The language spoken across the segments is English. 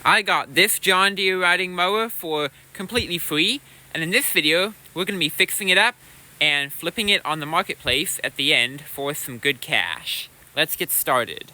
I got this John Deere riding mower for completely free, and in this video we're going to be fixing it up and flipping it on the marketplace at the end for some good cash. Let's get started.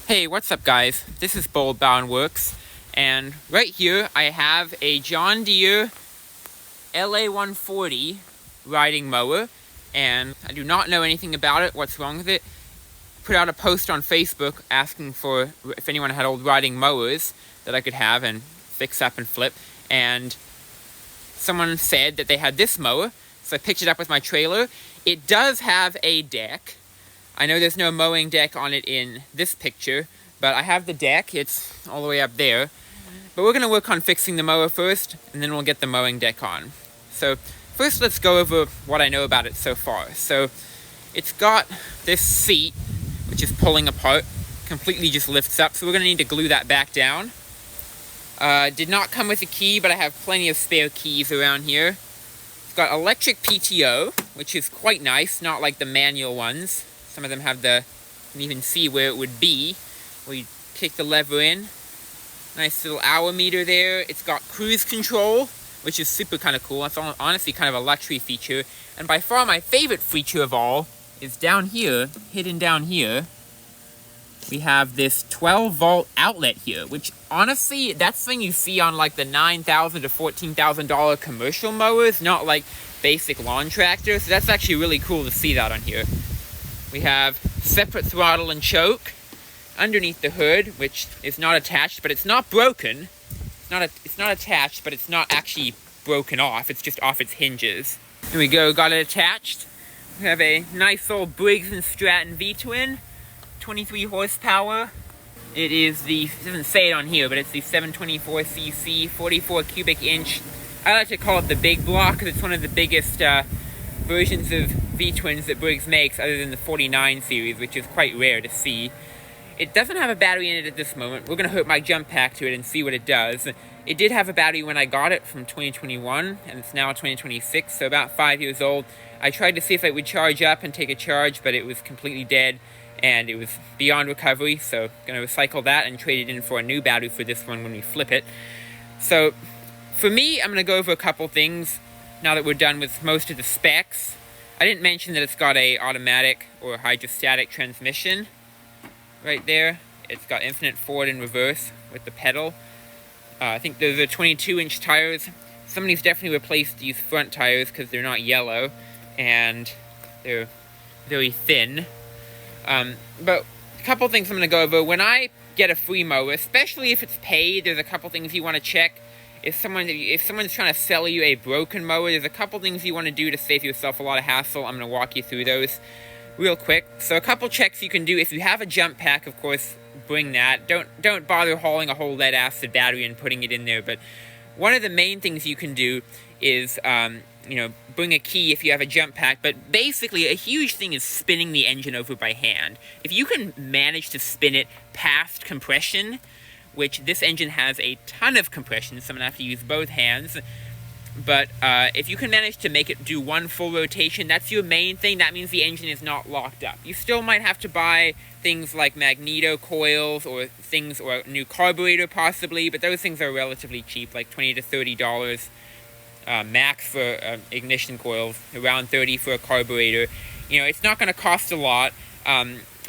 Hey, what's up guys? This is Bold Bound Works, and right here I have a John Deere LA140 riding mower, and I do not know anything about it, what's wrong with it. Put out a post on Facebook asking for if anyone had old riding mowers that I could have and fix up and flip, and someone said that they had this mower, so I picked it up with my trailer. It does have a deck. I know there's no mowing deck on it in this picture, but I have the deck. It's all the way up there. But we're going to work on fixing the mower first, and then we'll get the mowing deck on. So first let's go over what I know about it so far. So it's got this seat, which is pulling apart, completely just lifts up. So we're going to need to glue that back down. Did not come with a key, but I have plenty of spare keys around here. It's got electric PTO, which is quite nice, not like the manual ones. Some of them have you can even see where it would be, where you kick the lever in. Nice little hour meter there. It's got cruise control, which is super kind of cool. It's honestly kind of a luxury feature. And by far my favorite feature of all is down here, hidden down here, we have this 12-volt outlet here, which honestly, that's something you see on like the $9,000 to $14,000 commercial mowers, not like basic lawn tractors. So that's actually really cool to see that on here. We have separate throttle and choke underneath the hood, which is not attached, but it's not broken. It's not attached, but it's not actually broken off. It's just off its hinges. Here we go, got it attached. We have a nice old Briggs & Stratton V-twin, 23 horsepower. It doesn't say it on here, but it's the 724cc, 44 cubic inch. I like to call it the big block because it's one of the biggest versions of V-twins that Briggs makes, other than the 49 series, which is quite rare to see. It doesn't have a battery in it at this moment. We're going to hook my jump pack to it and see what it does. It did have a battery when I got it from 2021, and it's now 2026, so about 5 years old. I tried to see if it would charge up and take a charge, but it was completely dead, and it was beyond recovery, so I'm going to recycle that and trade it in for a new battery for this one when we flip it. So, for me, I'm going to go over a couple things now that we're done with most of the specs. I didn't mention that it's got a automatic or hydrostatic transmission right there. It's got infinite forward and reverse with the pedal. I think those are 22-inch tires. Somebody's definitely replaced these front tires because they're not yellow and they're very thin. But a couple things I'm going to go over. When I get a free mower, especially if it's paid, there's a couple things you want to check. If someone's trying to sell you a broken mower, there's a couple things you want to do to save yourself a lot of hassle. I'm going to walk you through those. real quick. So a couple checks you can do. If you have a jump pack, of course, bring that. Don't bother hauling a whole lead acid battery and putting it in there. But one of the main things you can do is, bring a key if you have a jump pack. But basically, a huge thing is spinning the engine over by hand. If you can manage to spin it past compression, which this engine has a ton of compression, so I'm gonna have to use both hands. But if you can manage to make it do one full rotation, that's your main thing. That means the engine is not locked up. You still might have to buy things like magneto coils or a new carburetor possibly, but those things are relatively cheap, like $20 to $30 max for ignition coils, around $30 for a carburetor. It's not going to cost a lot.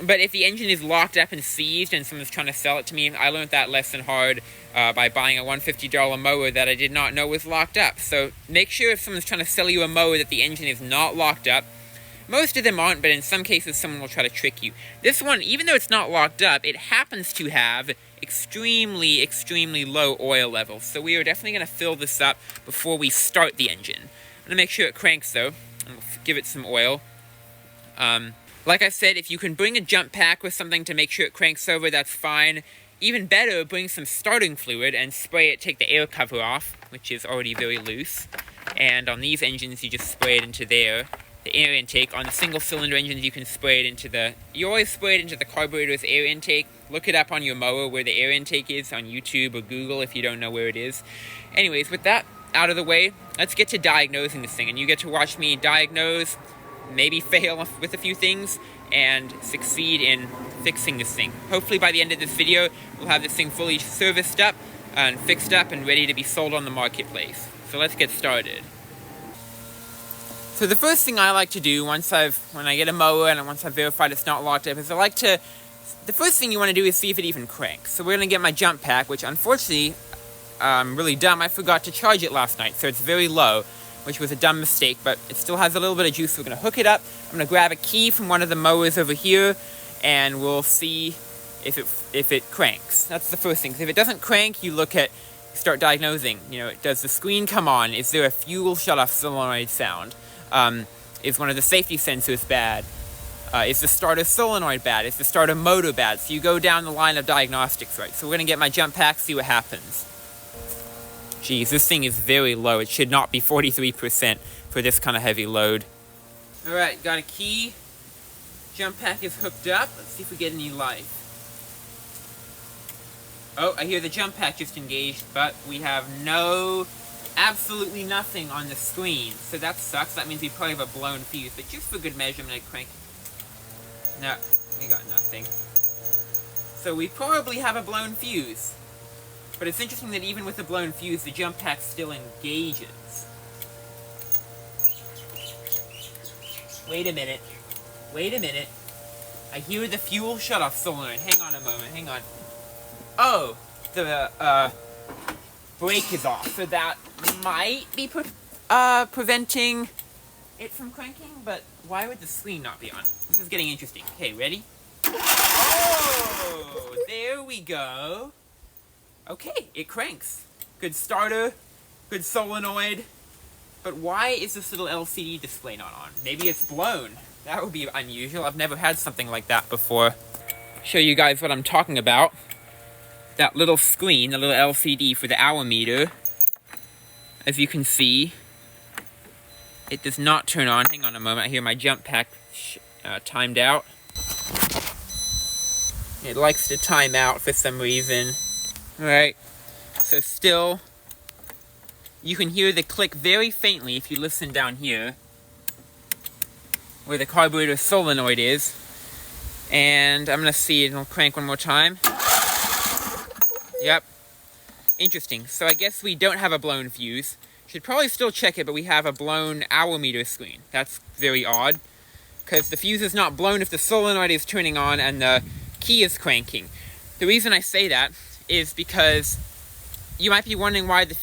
But if the engine is locked up and seized and someone's trying to sell it to me, I learned that lesson hard by buying a $150 mower that I did not know was locked up. So make sure if someone's trying to sell you a mower that the engine is not locked up. Most of them aren't, but in some cases someone will try to trick you. This one, even though it's not locked up, it happens to have extremely, extremely low oil levels. So we are definitely going to fill this up before we start the engine. I'm going to make sure it cranks though, and we'll give it some oil. Like I said, if you can bring a jump pack with something to make sure it cranks over, that's fine. Even better, bring some starting fluid and spray it, take the air cover off, which is already very loose. And on these engines, you just spray it into there, the air intake. On the single-cylinder engines, you can spray it into you always spray it into the carburetor's air intake. Look it up on your mower where the air intake is on YouTube or Google if you don't know where it is. Anyways, with that out of the way, let's get to diagnosing this thing. And you get to watch me diagnose, maybe fail with a few things, and succeed in fixing this thing. Hopefully by the end of this video, we'll have this thing fully serviced up and fixed up and ready to be sold on the marketplace. So let's get started. So the first thing I like to do when I get a mower and once I've verified it's not locked up, is the first thing you want to do is see if it even cranks. So we're going to get my jump pack, which unfortunately, I'm really dumb, I forgot to charge it last night, so it's very low, which was a dumb mistake, but it still has a little bit of juice. So we're going to hook it up. I'm going to grab a key from one of the mowers over here, and we'll see if it cranks. That's the first thing. If it doesn't crank, you start diagnosing. Does the screen come on? Is there a fuel shut-off solenoid sound? Is one of the safety sensors bad? Is the starter solenoid bad? Is the starter motor bad? So you go down the line of diagnostics, right? So we're going to get my jump pack, see what happens. Geez, this thing is very low. It should not be 43% for this kind of heavy load. Alright, got a key. Jump pack is hooked up. Let's see if we get any life. Oh, I hear the jump pack just engaged, but we have absolutely nothing on the screen. So that sucks. That means we probably have a blown fuse. But just for good measure, I'm going to crank it. No, we got nothing. So we probably have a blown fuse. But it's interesting that even with the blown fuse, the jump pack still engages. Wait a minute. I hear the fuel shut-off solenoid. Hang on a moment, hang on. Oh, the brake is off. So that might be preventing it from cranking, but why would the screen not be on? This is getting interesting. Okay, ready? Oh, there we go. Okay, it cranks. Good starter, good solenoid. But why is this little LCD display not on? Maybe it's blown. That would be unusual. I've never had something like that before. Show you guys what I'm talking about. That little screen, the little LCD for the hour meter. As you can see, it does not turn on. Hang on a moment. I hear my jump pack timed out. It likes to time out for some reason. Alright, so still, you can hear the click very faintly if you listen down here, where the carburetor solenoid is. And I'm going to see it, and I'll crank one more time. Yep. Interesting. So I guess we don't have a blown fuse. Should probably still check it, but we have a blown hour meter screen. That's very odd, because the fuse is not blown if the solenoid is turning on and the key is cranking. The reason I say that is because you might be wondering why the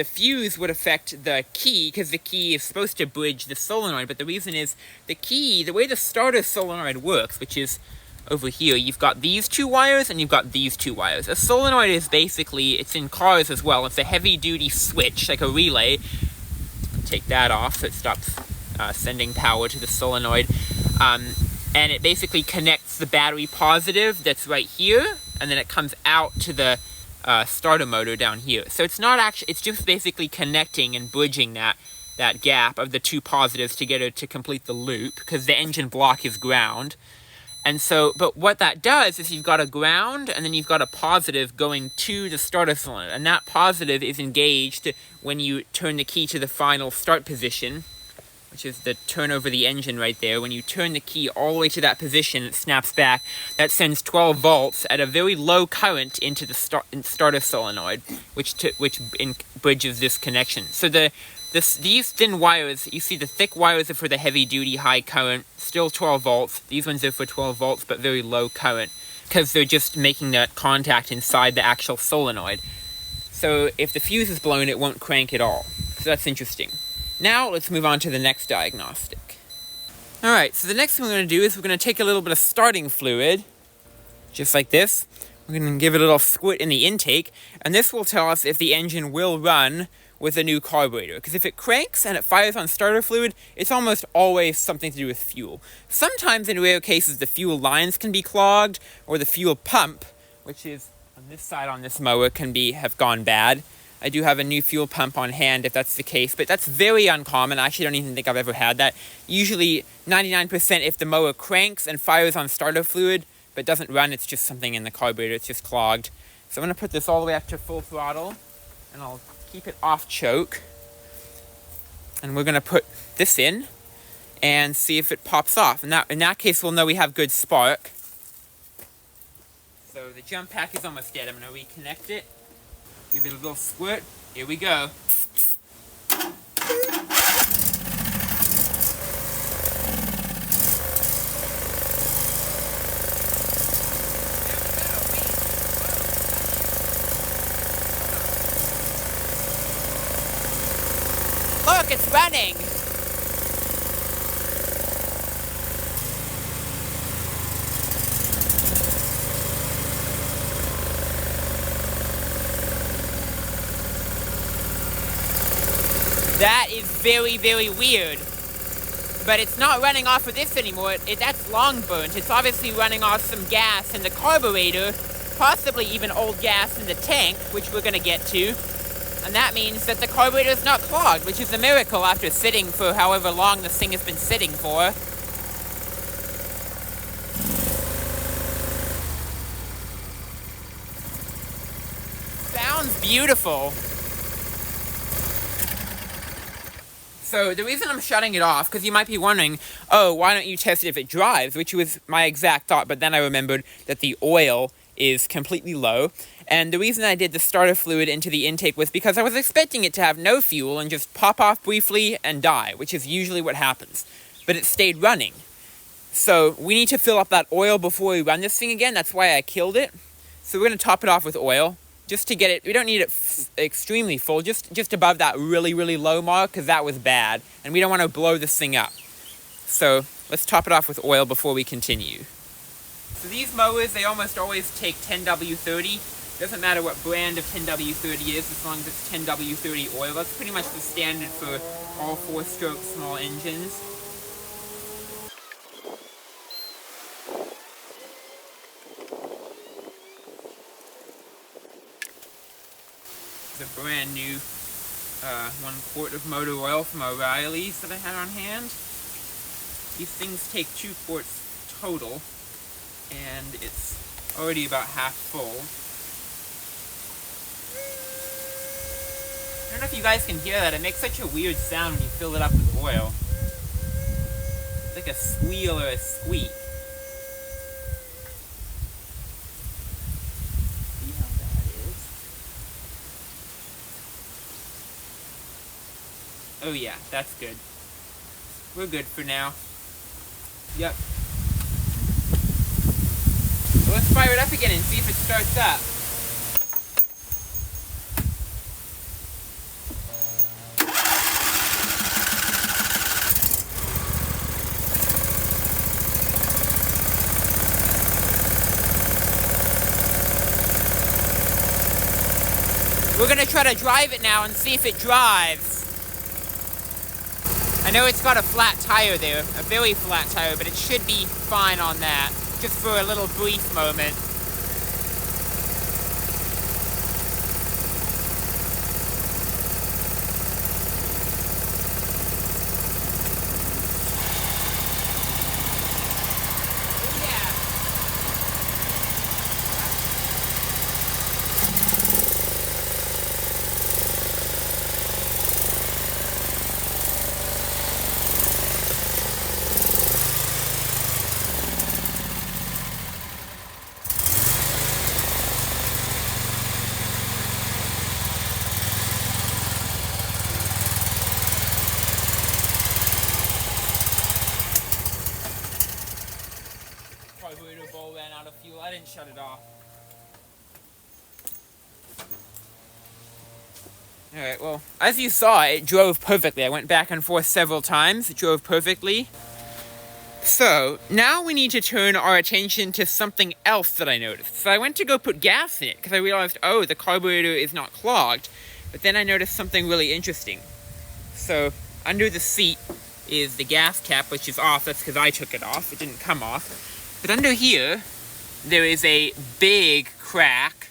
fuse would affect the key, because the key is supposed to bridge the solenoid, but the reason is the key, the way the starter solenoid works, which is over here, you've got these two wires and you've got these two wires. A solenoid is basically, it's in cars as well, it's a heavy-duty switch, like a relay. Take that off so it stops sending power to the solenoid. and it basically connects the battery positive that's right here, and then it comes out to the starter motor down here. So it's not actually, it's just basically connecting and bridging that gap of the two positives together to complete the loop, because the engine block is ground. And so, but what that does is you've got a ground and then you've got a positive going to the starter cylinder, and that positive is engaged when you turn the key to the final start position, which is the turn over the engine right there. When you turn the key all the way to that position, it snaps back. That sends 12 volts at a very low current into the starter solenoid, which bridges this connection. So these thin wires, you see the thick wires are for the heavy duty high current, still 12 volts. These ones are for 12 volts but very low current, because they're just making that contact inside the actual solenoid. So if the fuse is blown, it won't crank at all. So that's interesting. Now let's move on to the next diagnostic. Alright, so the next thing we're going to do is we're going to take a little bit of starting fluid, just like this. We're going to give it a little squirt in the intake, and this will tell us if the engine will run with a new carburetor. Because if it cranks and it fires on starter fluid, it's almost always something to do with fuel. Sometimes, in rare cases, the fuel lines can be clogged, or the fuel pump, which is on this side on this mower, have gone bad. I do have a new fuel pump on hand if that's the case, but that's very uncommon. I actually don't even think I've ever had that. Usually 99% if the mower cranks and fires on starter fluid but doesn't run, it's just something in the carburetor, it's just clogged. So I'm going to put this all the way up to full throttle, and I'll keep it off choke. And we're going to put this in and see if it pops off. And in that case, we'll know we have good spark. So the jump pack is almost dead. I'm going to reconnect it. Give it a little squirt. Here we go. Look, it's running. That is very, very weird. But it's not running off of this anymore. That's long burnt. It's obviously running off some gas in the carburetor, possibly even old gas in the tank, which we're going to get to. And that means that the carburetor is not clogged, which is a miracle after sitting for however long this thing has been sitting for. Sounds beautiful. So the reason I'm shutting it off, because you might be wondering, oh, why don't you test it if it drives, which was my exact thought, but then I remembered that the oil is completely low. And the reason I did the starter fluid into the intake was because I was expecting it to have no fuel and just pop off briefly and die, which is usually what happens. But it stayed running. So we need to fill up that oil before we run this thing again. That's why I killed it. So we're going to top it off with oil, just to get it. We don't need it extremely full, just above that really, really low mark, because that was bad. And we don't want to blow this thing up. So let's top it off with oil before we continue. So these mowers, they almost always take 10W30. Doesn't matter what brand of 10W30 is, as long as it's 10W30 oil. That's pretty much the standard for all 4-stroke small engines. The brand new 1 quart of motor oil from O'Reilly's that I had on hand. These things take 2 quarts total, and it's already about half full. I don't know if you guys can hear that. It makes such a weird sound when you fill it up with oil. It's like a squeal or a squeak. See how that is? Oh yeah, that's good. We're good for now. Yep. So let's fire it up again and see if it starts up. We're going to try to drive it now and see if it drives. I know it's got a flat tire there, a very flat tire, but it should be fine on that, just for a little brief moment. Carburetor bowl ran out of fuel. I didn't shut it off. Alright, well, as you saw, it drove perfectly. I went back and forth several times. It drove perfectly. So, now we need to turn our attention to something else that I noticed. So I went to go put gas in it, because I realized, oh, the carburetor is not clogged. But then I noticed something really interesting. So, under the seat is the gas cap, which is off. That's because I took it off. It didn't come off. But under here, there is a big crack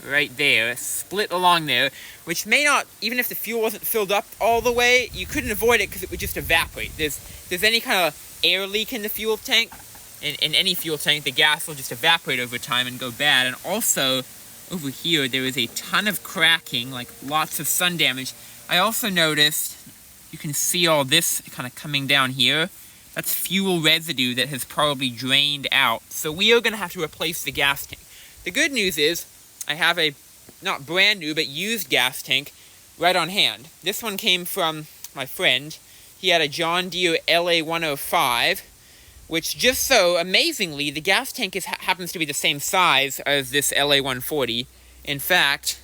right there, split along there, which may not, even if the fuel wasn't filled up all the way, you couldn't avoid it because it would just evaporate. There's any kind of air leak in the fuel tank. In any fuel tank, the gas will just evaporate over time and go bad. And also, over here, there is a ton of cracking, like lots of sun damage. I also noticed, you can see all this kind of coming down here. That's fuel residue that has probably drained out. So we are going to have to replace the gas tank. The good news is, I have a, not brand new, but used gas tank right on hand. This one came from my friend. He had a John Deere LA105, which just so, amazingly, the gas tank happens to be the same size as this LA140. In fact,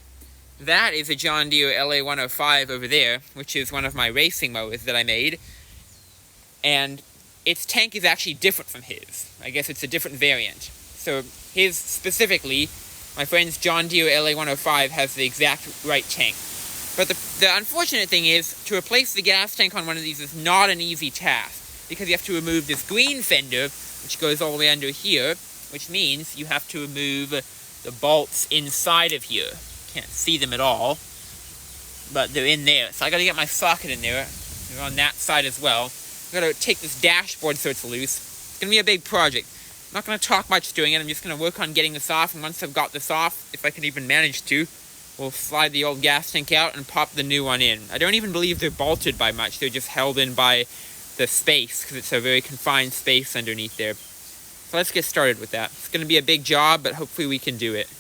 that is a John Deere LA105 over there, which is one of my racing mowers that I made. And its tank is actually different from his. I guess it's a different variant. So his specifically, my friend's John Deere LA105 has the exact right tank. But the unfortunate thing is, to replace the gas tank on one of these is not an easy task, because you have to remove this green fender, which goes all the way under here, which means you have to remove the bolts inside of here. Can't see them at all, but they're in there. So I gotta get my socket in there. They're on that side as well. I gotta take this dashboard so it's loose. It's gonna be a big project. I'm not gonna talk much doing it. I'm just gonna work on getting this off, and once I've got this off, if I can even manage to, we'll slide the old gas tank out and pop the new one in. I don't even believe they're bolted by much. They're just held in by the space, because it's a very confined space underneath there. So let's get started with that. It's gonna be a big job, but hopefully we can do it.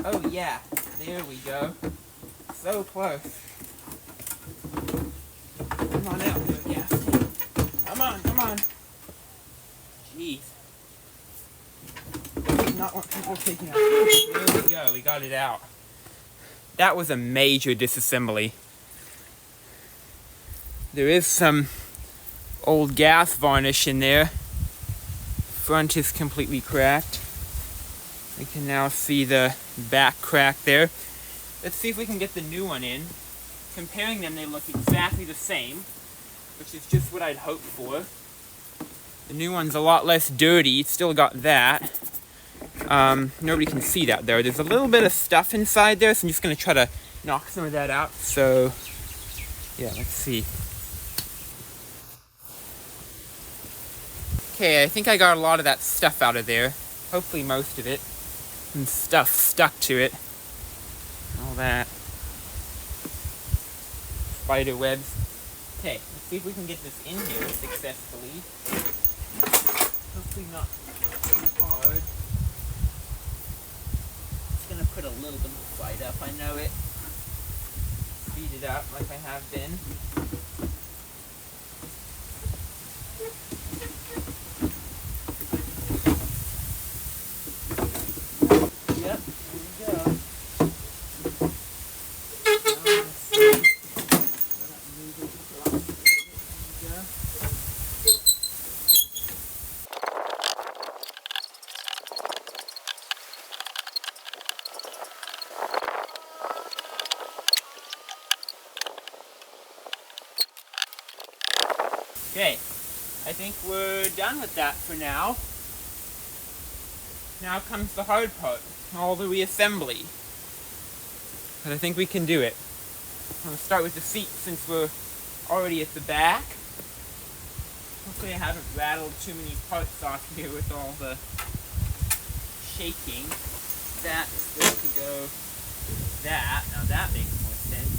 Oh yeah, there we go. So close. Come on out there, gas tank. Come on, come on. Jeez. Not want people taking out. There we go, we got it out. That was a major disassembly. There is some old gas varnish in there. Front is completely cracked. We can now see the back crack there. Let's see if we can get the new one in. Comparing them, they look exactly the same, which is just what I'd hoped for. The new one's a lot less dirty. It's still got that. Nobody can see that there. There's a little bit of stuff inside there, so I'm just going to try to knock some of that out. So, yeah, let's see. Okay, I think I got a lot of that stuff out of there. Hopefully most of it. And stuff stuck to it. All that. Spider webs. Okay, let's see if we can get this in here successfully. Hopefully not too hard. Just gonna put a little bit of fight up, I know it. Speed it up like I have been. Yep, here we go. Okay, I think we're done with that for now. Now comes the hard part, all the reassembly. But I think we can do it. I'm going to start with the seat since we're already at the back. Hopefully I haven't rattled too many parts off here with all the shaking. That's good to go. That, now that makes more sense.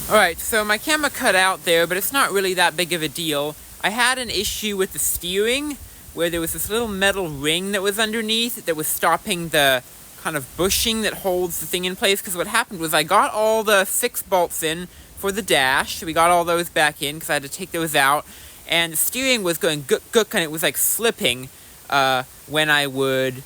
Alright, so my camera cut out there, but it's not really that big of a deal. I had an issue with the steering, where there was this little metal ring that was underneath that was stopping the kind of bushing that holds the thing in place, because what happened was I got all the 6 bolts in for the dash. We got all those back in, because I had to take those out, and the steering was going gook, and it was like slipping when I would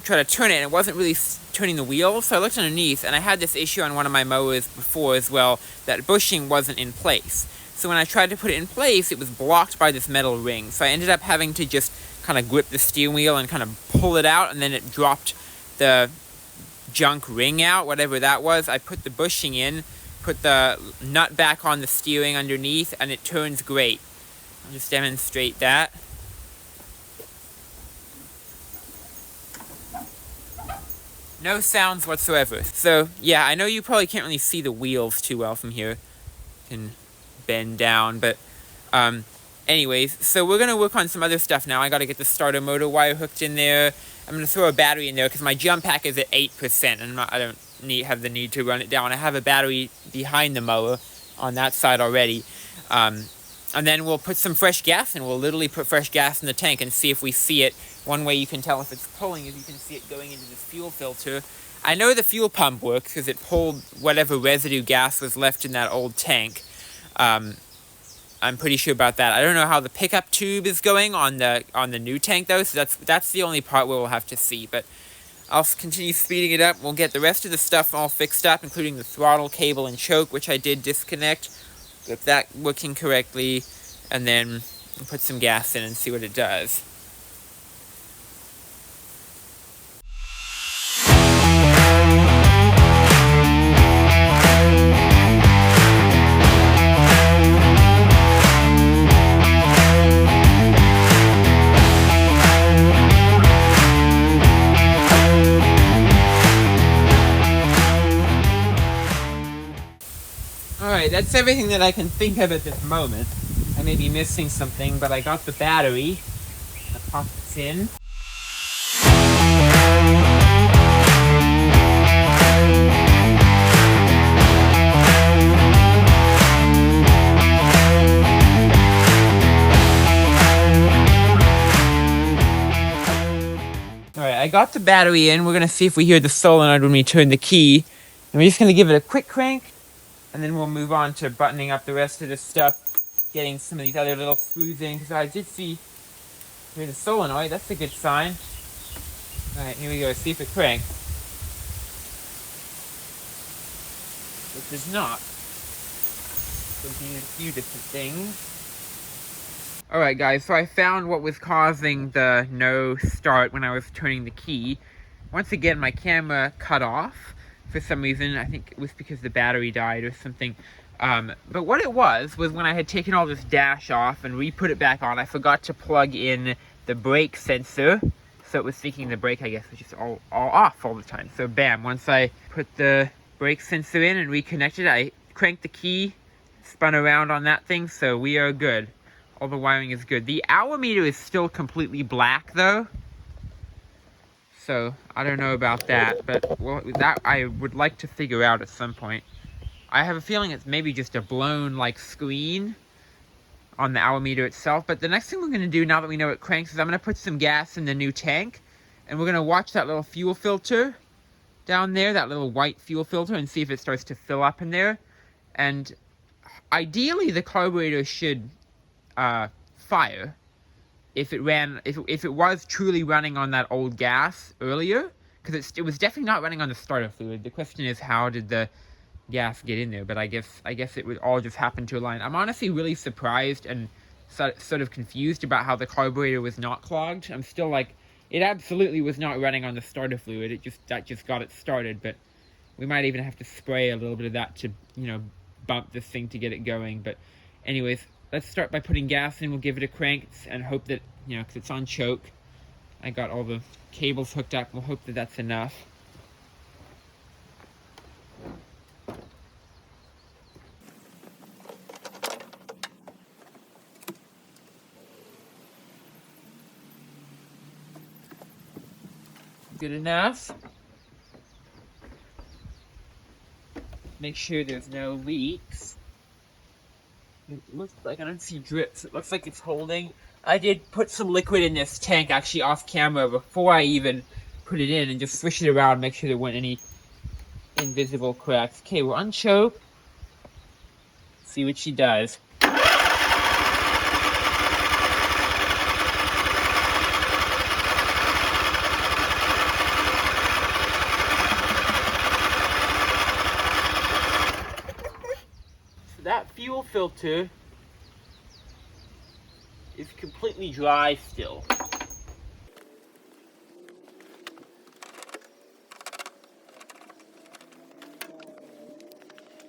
try to turn it, and it wasn't really turning the wheel. So I looked underneath, and I had this issue on one of my mowers before as well, that bushing wasn't in place. So when I tried to put it in place, it was blocked by this metal ring. So I ended up having to just kind of grip the steering wheel and kind of pull it out, and then it dropped the junk ring out, whatever that was. I put the bushing in, put the nut back on the steering underneath, and it turns great. I'll just demonstrate that. No sounds whatsoever. So, yeah, I know you probably can't really see the wheels too well from here. You can bend down, but anyways, so we're going to work on some other stuff now. I got to get the starter motor wire hooked in there. I'm going to throw a battery in there because my jump pack is at 8%, and I don't have the need to run it down. I have a battery behind the mower on that side already. And then we'll put some fresh gas in. We'll literally put fresh gas in the tank and see if we see it. One way you can tell if it's pulling is you can see it going into this fuel filter. I know the fuel pump works because it pulled whatever residue gas was left in that old tank. I'm pretty sure about that. I don't know how the pickup tube is going on the new tank though, so that's the only part where we'll have to see. But I'll continue speeding it up. We'll get the rest of the stuff all fixed up, including the throttle cable and choke, which I did disconnect. Get that working correctly, and then put some gas in and see what it does. Alright, that's everything that I can think of at this moment. I may be missing something, but I got the battery. I popped this in. Alright, I got the battery in. We're gonna see if we hear the solenoid when we turn the key. And we're just gonna give it a quick crank, and then we'll move on to buttoning up the rest of this stuff, getting some of these other little screws in, because I did hear the solenoid. That's a good sign. Alright, here we go. See if it cranks. It does not. So we can use a few different things. Alright guys, so I found what was causing the no start when I was turning the key. Once again, my camera cut off for some reason. I think it was because the battery died or something. But what it was when I had taken all this dash off and re-put it back on, I forgot to plug in the brake sensor. So it was thinking the brake, I guess, was just all off all the time. So bam, once I put the brake sensor in and reconnected, I cranked the key, spun around on that thing, so we are good. All the wiring is good. The hour meter is still completely black though. So I don't know about that, but well, that I would like to figure out at some point. I have a feeling it's maybe just a blown like screen on the hour meter itself. But the next thing we're going to do now that we know it cranks is I'm going to put some gas in the new tank, and we're going to watch that little fuel filter down there, that little white fuel filter, and see if it starts to fill up in there. And ideally the carburetor should fire if it was truly running on that old gas earlier, because it was definitely not running on the starter fluid. The question is, how did the gas get in there? But I guess it would all just happen to align. I'm honestly really surprised and sort of confused about how the carburetor was not clogged. I'm still like, it absolutely was not running on the starter fluid. That just got it started. But we might even have to spray a little bit of that to, you know, bump this thing to get it going. But anyways, let's start by putting gas in. We'll give it a crank and hope that, you know, because it's on choke. I got all the cables hooked up. We'll hope that that's enough. Good enough. Make sure there's no leaks. It looks like I don't see drips. It looks like it's holding. I did put some liquid in this tank actually off camera before I even put it in, and just swish it around, make sure there weren't any invisible cracks. Okay, we're on choke. See what she does. That fuel filter is completely dry still.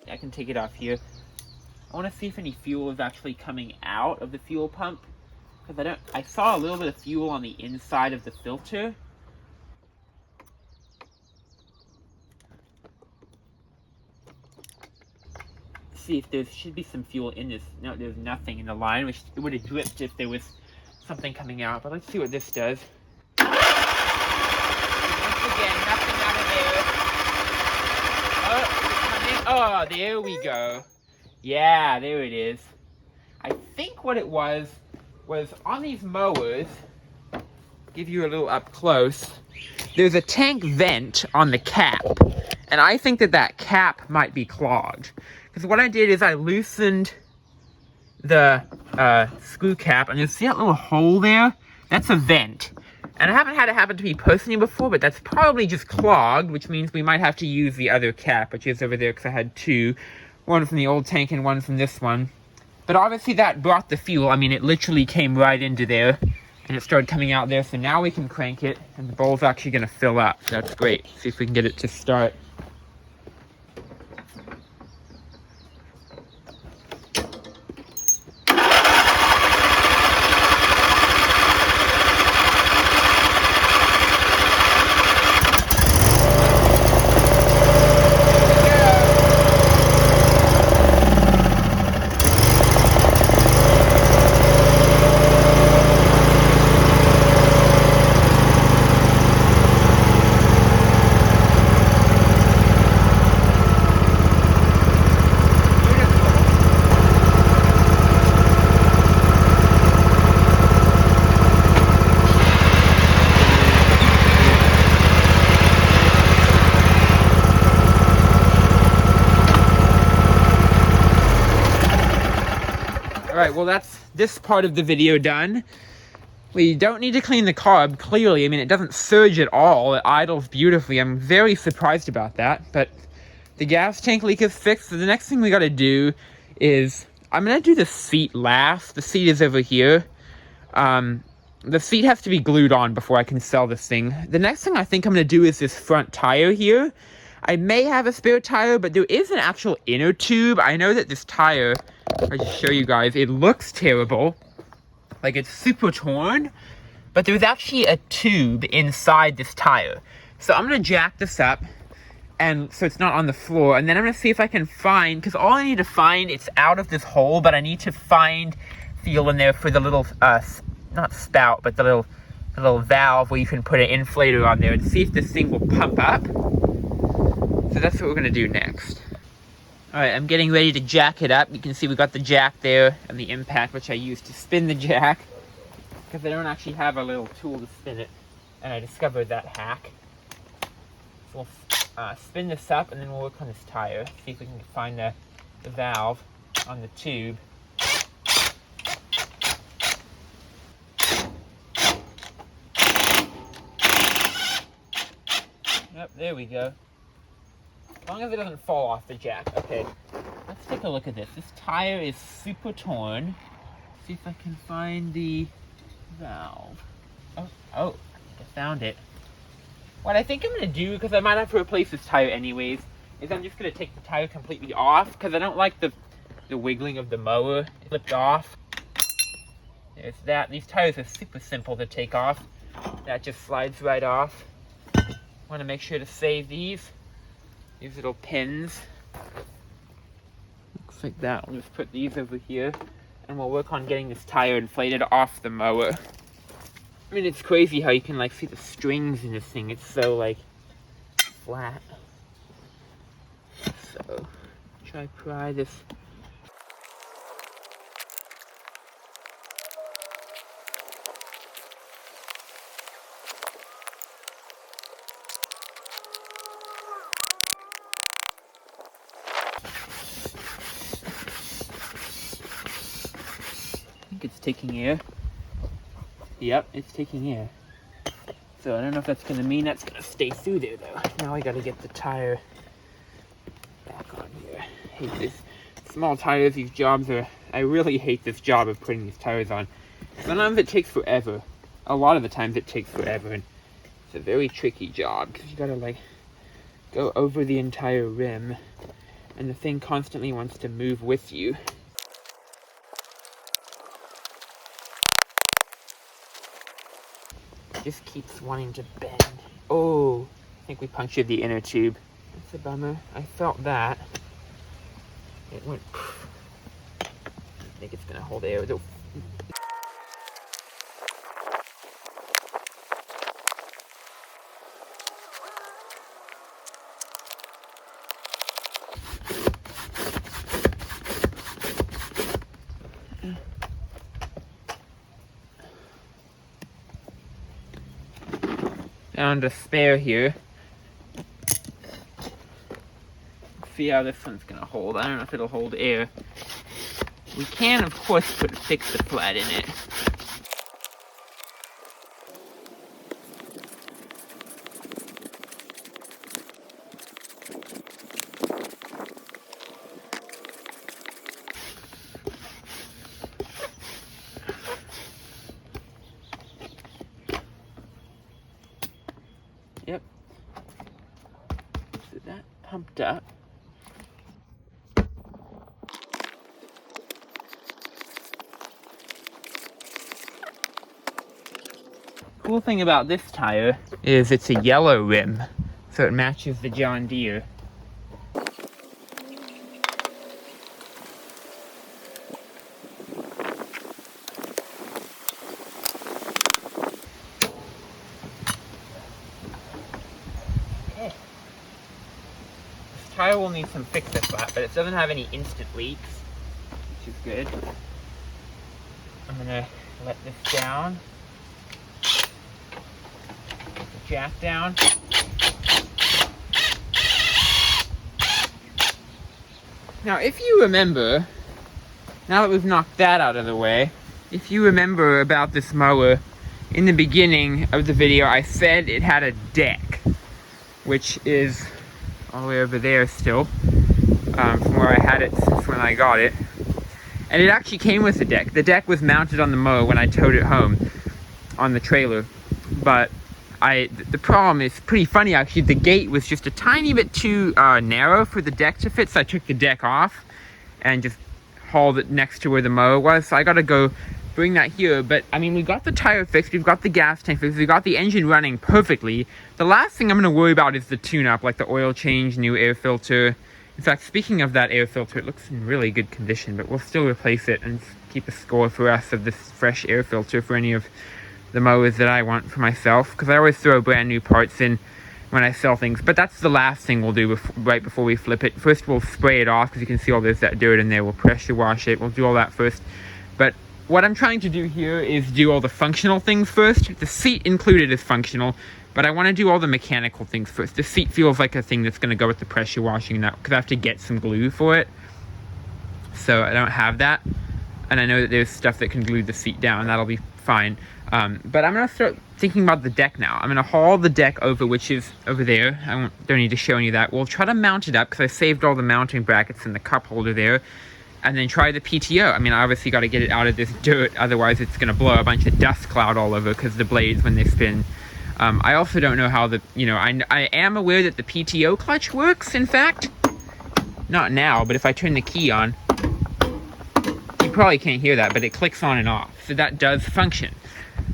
I can take it off here. I want to see if any fuel is actually coming out of the fuel pump, because I saw a little bit of fuel on the inside of the filter. See if there should be some fuel in this. No, there's nothing in the line, which it would have dripped if there was something coming out. But let's see what this does. Once again, nothing out of there. Oh, it's coming. Oh, there we go. Yeah, there it is. I think what it was on these mowers, give you a little up close, there's a tank vent on the cap. And I think that cap might be clogged. Because what I did is I loosened the screw cap, and you see that little hole there? That's a vent. And I haven't had it happen to me personally before, but that's probably just clogged, which means we might have to use the other cap, which is over there, because I had two. One from the old tank and one from this one. But obviously that brought the fuel. I mean, it literally came right into there, and it started coming out there. So now we can crank it, and the bowl's actually going to fill up. That's great. See if we can get it to start. Alright, well that's this part of the video done. We don't need to clean the carb, clearly. I mean, it doesn't surge at all. It idles beautifully. I'm very surprised about that. But the gas tank leak is fixed. So the next thing we gotta do is, I'm gonna do the seat last. The seat is over here. The seat has to be glued on before I can sell this thing. The next thing I think I'm gonna do is this front tire here. I may have a spare tire, but there is an actual inner tube. I know that this tire, I'll just show you guys, it looks terrible. Like, it's super torn, but there's actually a tube inside this tire. So I'm gonna jack this up, and so it's not on the floor, and then I'm gonna see if I can find, because all I need to find, it's out of this hole, but I need to feel in there for the little, not spout, but the little valve where you can put an inflator on there, and see if this thing will pump up. So that's what we're gonna do next. Alright, I'm getting ready to jack it up. You can see we got the jack there and the impact, which I used to spin the jack, because I don't actually have a little tool to spin it, and I discovered that hack. So we'll spin this up, and then we'll work on this tire, see if we can find the valve on the tube. Yep, there we go. As long as it doesn't fall off the jack. Okay, let's take a look at this. This tire is super torn. See if I can find the valve. Oh, I think I found it. What I think I'm gonna do, because I might have to replace this tire anyways, is I'm just gonna take the tire completely off, because I don't like the wiggling of the mower. It slipped off. There's that. These tires are super simple to take off. That just slides right off. Want to make sure to save these little pins. Looks like that. We'll just put these over here, and we'll work on getting this tire inflated off the mower. I mean, it's crazy how you can like see the strings in this thing. It's so like flat. So try pry this. It's taking air. Yep, it's taking air. So I don't know if that's gonna mean that's gonna stay through there though. Now I gotta get the tire back on here. I hate this. Small tires, these jobs are, I really hate this job of putting these tires on. Sometimes it takes forever. A lot of the times it takes forever, and it's a very tricky job because you gotta like go over the entire rim, and the thing constantly wants to move with you. Just keeps wanting to bend. Oh, I think we punctured the inner tube. That's a bummer. I felt that. It went. I think it's gonna hold air. Found a spare here. See how this one's gonna hold. I don't know if it'll hold air. We can, of course, fix the flat in it. Yep. So that pumped up. Cool thing about this tire is it's a yellow rim, so it matches the John Deere. Tire will need some fix-it flat, but it doesn't have any instant leaks, which is good. I'm gonna let this down. Put the jack down. Now, if you remember, now that we've knocked that out of the way, if you remember about this mower, in the beginning of the video, I said it had a deck, which is all the way over there still, from where I had it since when I got it. And it actually came with a deck. The deck was mounted on the mower when I towed it home on the trailer. But the problem is pretty funny actually. The gate was just a tiny bit too narrow for the deck to fit, so I took the deck off and just hauled it next to where the mower was. So I gotta go bring that here. But I mean, we got the tire fixed, we've got the gas tank fixed, we got the engine running perfectly. The last thing I'm gonna worry about is the tune-up, like the oil change, new air filter. In fact, speaking of that air filter, it looks in really good condition, but we'll still replace it and keep a score for us of this fresh air filter for any of the mowers that I want for myself, because I always throw brand new parts in when I sell things. But that's the last thing we'll do right before we flip it. First we'll spray it off, because you can see all there's that dirt in there. We'll pressure wash it, we'll do all that first. But what I'm trying to do here is do all the functional things first. The seat included is functional, but I want to do all the mechanical things first. The seat feels like a thing that's going to go with the pressure washing now, because I have to get some glue for it. So I don't have that, and I know that there's stuff that can glue the seat down. That'll be fine. But I'm going to start thinking about the deck now. I'm going to haul the deck over, which is over there. Don't need to show any of that. We'll try to mount it up, because I saved all the mounting brackets in the cup holder there. And then try the PTO. I mean, I obviously got to get it out of this dirt, otherwise it's going to blow a bunch of dust cloud all over, because the blades, when they spin. I also don't know how I am aware that the PTO clutch works, in fact. Not now, but if I turn the key on, you probably can't hear that, but it clicks on and off. So that does function,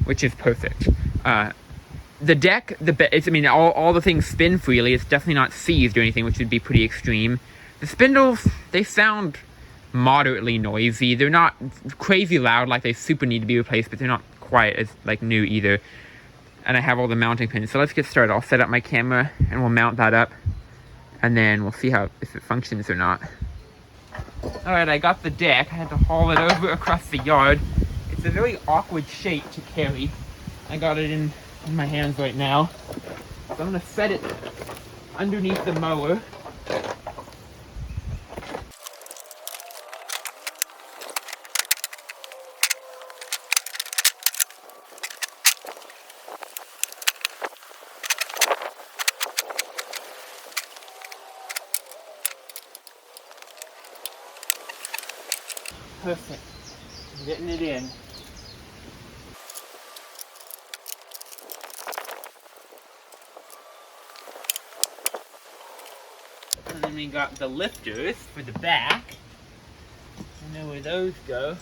which is perfect. The deck, all the things spin freely. It's definitely not seized or anything, which would be pretty extreme. The spindles, they sound moderately noisy. They're not crazy loud like they super need to be replaced, but they're not quite as new either. And I have all the mounting pins, so let's get started. I'll set up my camera and we'll mount that up, and then we'll see if it functions or not. Alright, I got the deck. I had to haul it over across the yard. It's a very awkward shape to carry. I got it in my hands right now, so I'm gonna set it underneath the mower. Perfect. I'm getting it in. And then we got the lifters for the back. I know where those go.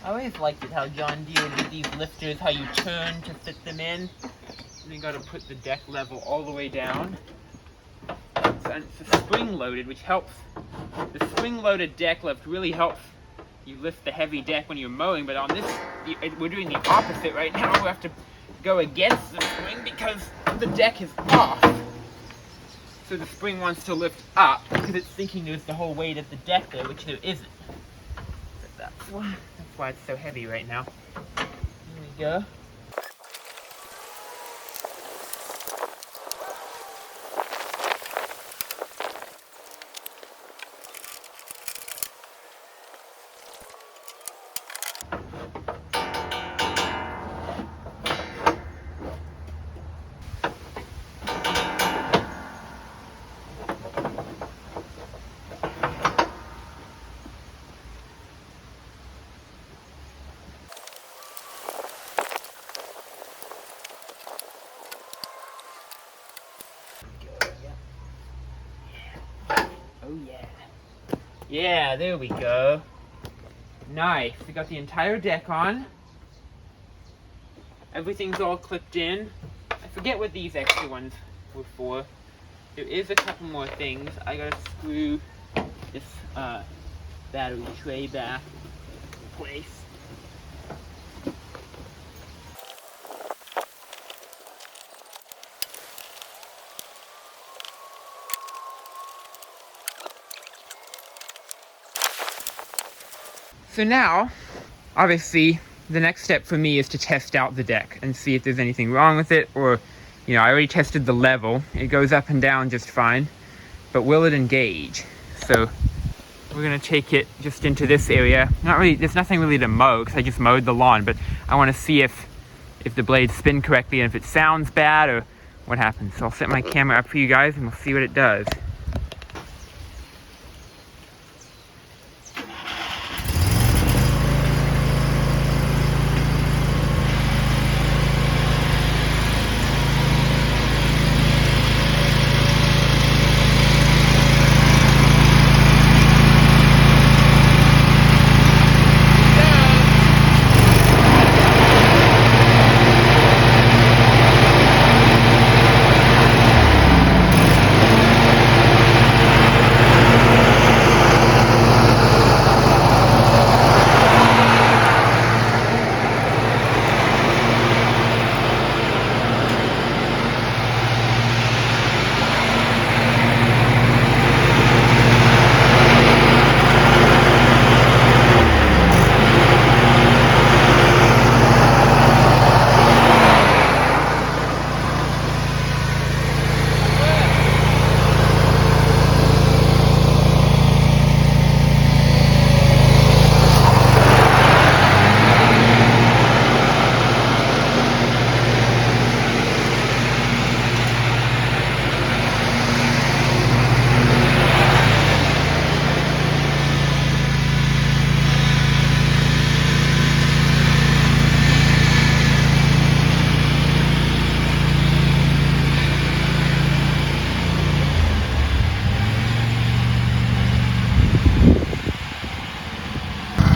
I always liked it how John Deere did these lifters, how you turn to fit them in. And you got to put the deck level all the way down. And it's a spring-loaded, which helps. The spring-loaded deck lift really helps you lift the heavy deck when you're mowing, but on this, we're doing the opposite right now. We have to go against the spring because the deck is off. So the spring wants to lift up because it's thinking there's the whole weight of the deck there, which there isn't. But that's why it's so heavy right now. Here we go. Oh yeah. Yeah, there we go. Nice. We got the entire deck on. Everything's all clipped in. I forget what these extra ones were for. There is a couple more things. I gotta screw this battery tray back in place. So now, obviously, the next step for me is to test out the deck and see if there's anything wrong with it, or, I already tested the level. It goes up and down just fine, but will it engage? So, we're we're gonna take it just into this area. Not really, there's nothing really to mow because I just mowed the lawn, but I want to see if the blades spin correctly and if it sounds bad or what happens. So I'll set my camera up for you guys and we'll see what it does.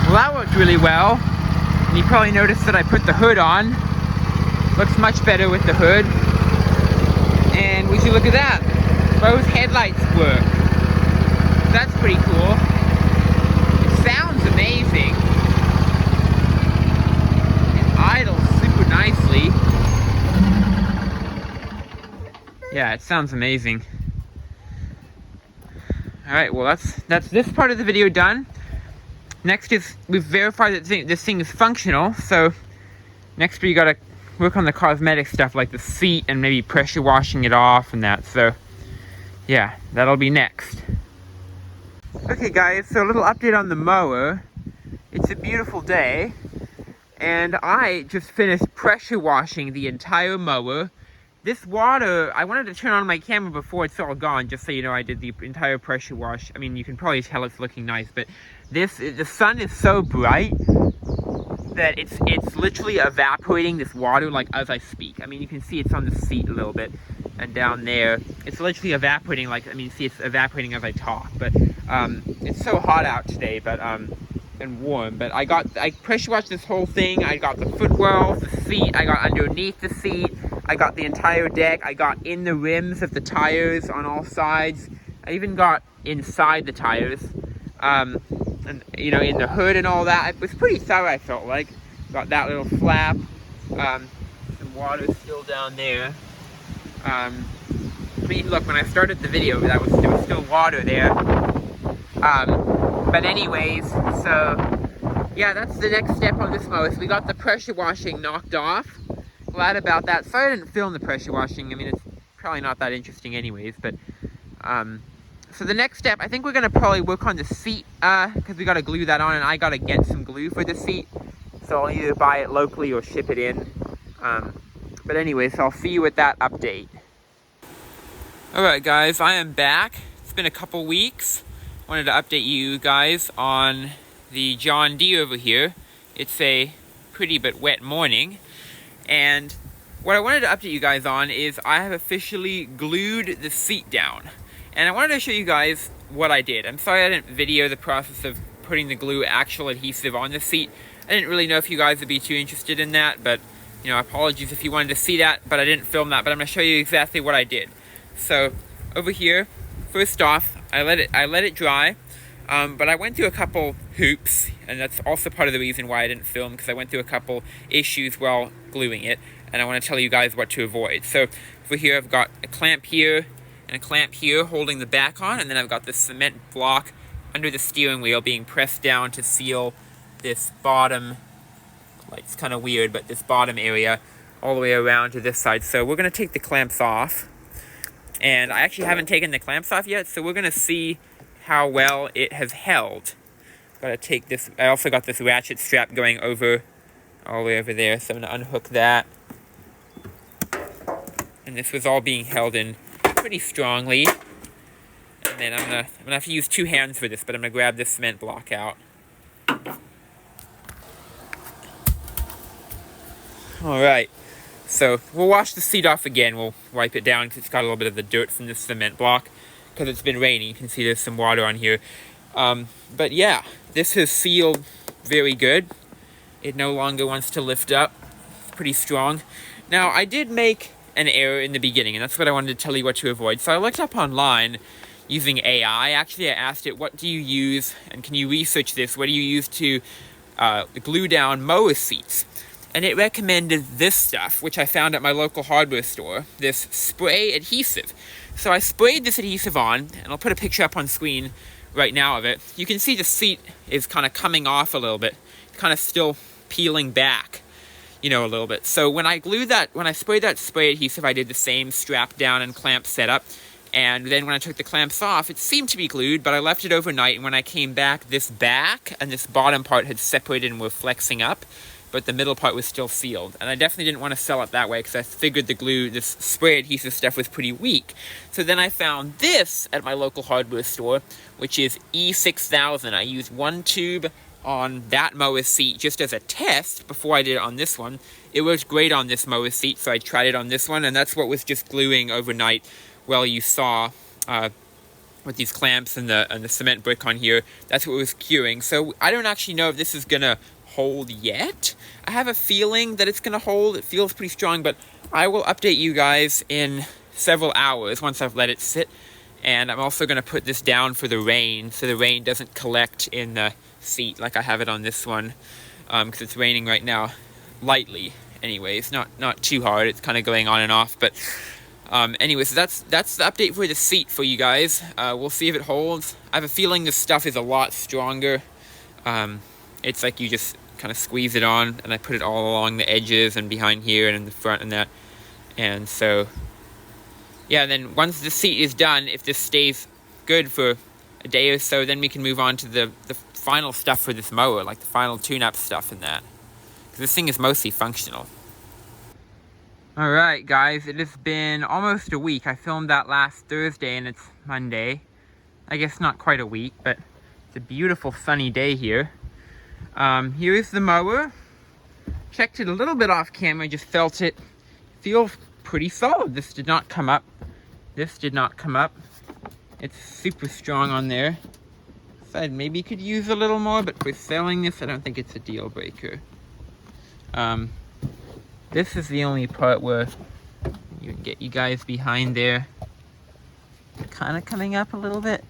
Well, that worked really well. And you probably noticed that I put the hood on. Looks much better with the hood. And would you look at that? Both headlights work. That's pretty cool. It sounds amazing. It idles super nicely. Yeah, it sounds amazing. Alright, well that's this part of the video done. Next is, we've verified that this thing is functional, so next we gotta work on the cosmetic stuff like the seat and maybe pressure washing it off and that, so yeah, that'll be next. Okay guys, so a little update on the mower. It's a beautiful day, and I just finished pressure washing the entire mower. This water, I wanted to turn on my camera before it's all gone, just so you know I did the entire pressure wash. I mean, you can probably tell it's looking nice, but the sun is so bright that it's literally evaporating this water like as I speak. I mean, you can see it's on the seat a little bit, and down there, it's literally evaporating like, I mean, see, it's evaporating as I talk, but it's so hot out today, but and warm, but I pressure washed this whole thing. I got the footwells, the seat, I got underneath the seat, I got the entire deck, I got in the rims of the tires on all sides, I even got inside the tires, and you know, in the hood and all that. It was pretty thorough, I felt like. Got that little flap, some water still down there. I mean, look, when I started the video, there was still water there. But anyways, so yeah, that's the next step on this mower. So we got the pressure washing knocked off. Glad about that. Sorry I didn't film the pressure washing. I mean, it's probably not that interesting anyways, but so the next step, I think we're gonna probably work on the seat, because we gotta glue that on, and I gotta get some glue for the seat. So I'll either buy it locally or ship it in. But anyways, I'll see you with that update. Alright guys, I am back. It's been a couple weeks. I wanted to update you guys on the John Deere over here. It's a pretty but wet morning. And what I wanted to update you guys on is I have officially glued the seat down. And I wanted to show you guys what I did. I'm sorry I didn't video the process of putting the glue actual adhesive on the seat. I didn't really know if you guys would be too interested in that, but you know, apologies if you wanted to see that, but I didn't film that. But I'm going to show you exactly what I did. So over here, first off, I let it dry, but I went through a couple hoops, and that's also part of the reason why I didn't film, because I went through a couple issues while gluing it, and I want to tell you guys what to avoid. So over here, I've got a clamp here and a clamp here holding the back on, and then I've got this cement block under the steering wheel being pressed down to seal this bottom, like, it's kind of weird, but this bottom area all the way around to this side. So we're going to take the clamps off, and I actually haven't taken the clamps off yet, so we're going to see how well it has held. Gotta take this, I also got this ratchet strap going over, all the way over there, so I'm gonna unhook that. And this was all being held in pretty strongly. And then I'm gonna have to use 2 hands for this, but I'm gonna grab this cement block out. Alright, so we'll wash the seat off again. We'll wipe it down because it's got a little bit of the dirt from this cement block. Because it's been raining, you can see there's some water on here. But yeah, this has sealed very good. It no longer wants to lift up. It's pretty strong. Now, I did make an error in the beginning, and that's what I wanted to tell you what to avoid. So I looked up online using AI. Actually, I asked it, what do you use, and can you research this? What do you use to glue down mower seats? And it recommended this stuff, which I found at my local hardware store, this spray adhesive. So I sprayed this adhesive on, and I'll put a picture up on screen right now of it. You can see the seat is kind of coming off a little bit, kind of still peeling back, you know, a little bit. So when I sprayed that spray adhesive, I did the same strap down and clamp setup. And then when I took the clamps off, it seemed to be glued, but I left it overnight, and when I came back, this back and this bottom part had separated and were flexing up, but the middle part was still sealed. And I definitely didn't want to sell it that way because I figured the glue, this spray adhesive stuff, was pretty weak. So then I found this at my local hardware store, which is E6000. I used 1 tube on that mower seat just as a test before I did it on this one. It worked great on this mower seat, so I tried it on this one, and that's what was just gluing overnight. Well, you saw with these clamps and the cement brick on here, that's what was curing. So I don't actually know if this is gonna hold yet. I have a feeling that it's gonna hold. It feels pretty strong, but I will update you guys in several hours once I've let it sit. And I'm also gonna put this down for the rain, so the rain doesn't collect in the seat like I have it on this one, because it's raining right now, lightly anyways, not too hard. It's kind of going on and off, but anyway, so that's the update for the seat for you guys. We'll see if it holds. I have a feeling this stuff is a lot stronger. It's like you just kind of squeeze it on, and I put it all along the edges and behind here and in the front and that. And so, yeah, and then once the seat is done, if this stays good for a day or so, then we can move on to the final stuff for this mower, like the final tune-up stuff and that. Because this thing is mostly functional. Alright guys, it has been almost a week. I filmed that last Thursday and it's Monday. I guess not quite a week, but it's a beautiful sunny day here. Here is the mower. Checked it a little bit off camera, just felt it. Feels pretty solid. This did not come up. This did not come up. It's super strong on there. Said maybe could use a little more, but for selling this, I don't think it's a deal breaker. This is the only part where you can get you guys behind there. Kind of coming up a little bit.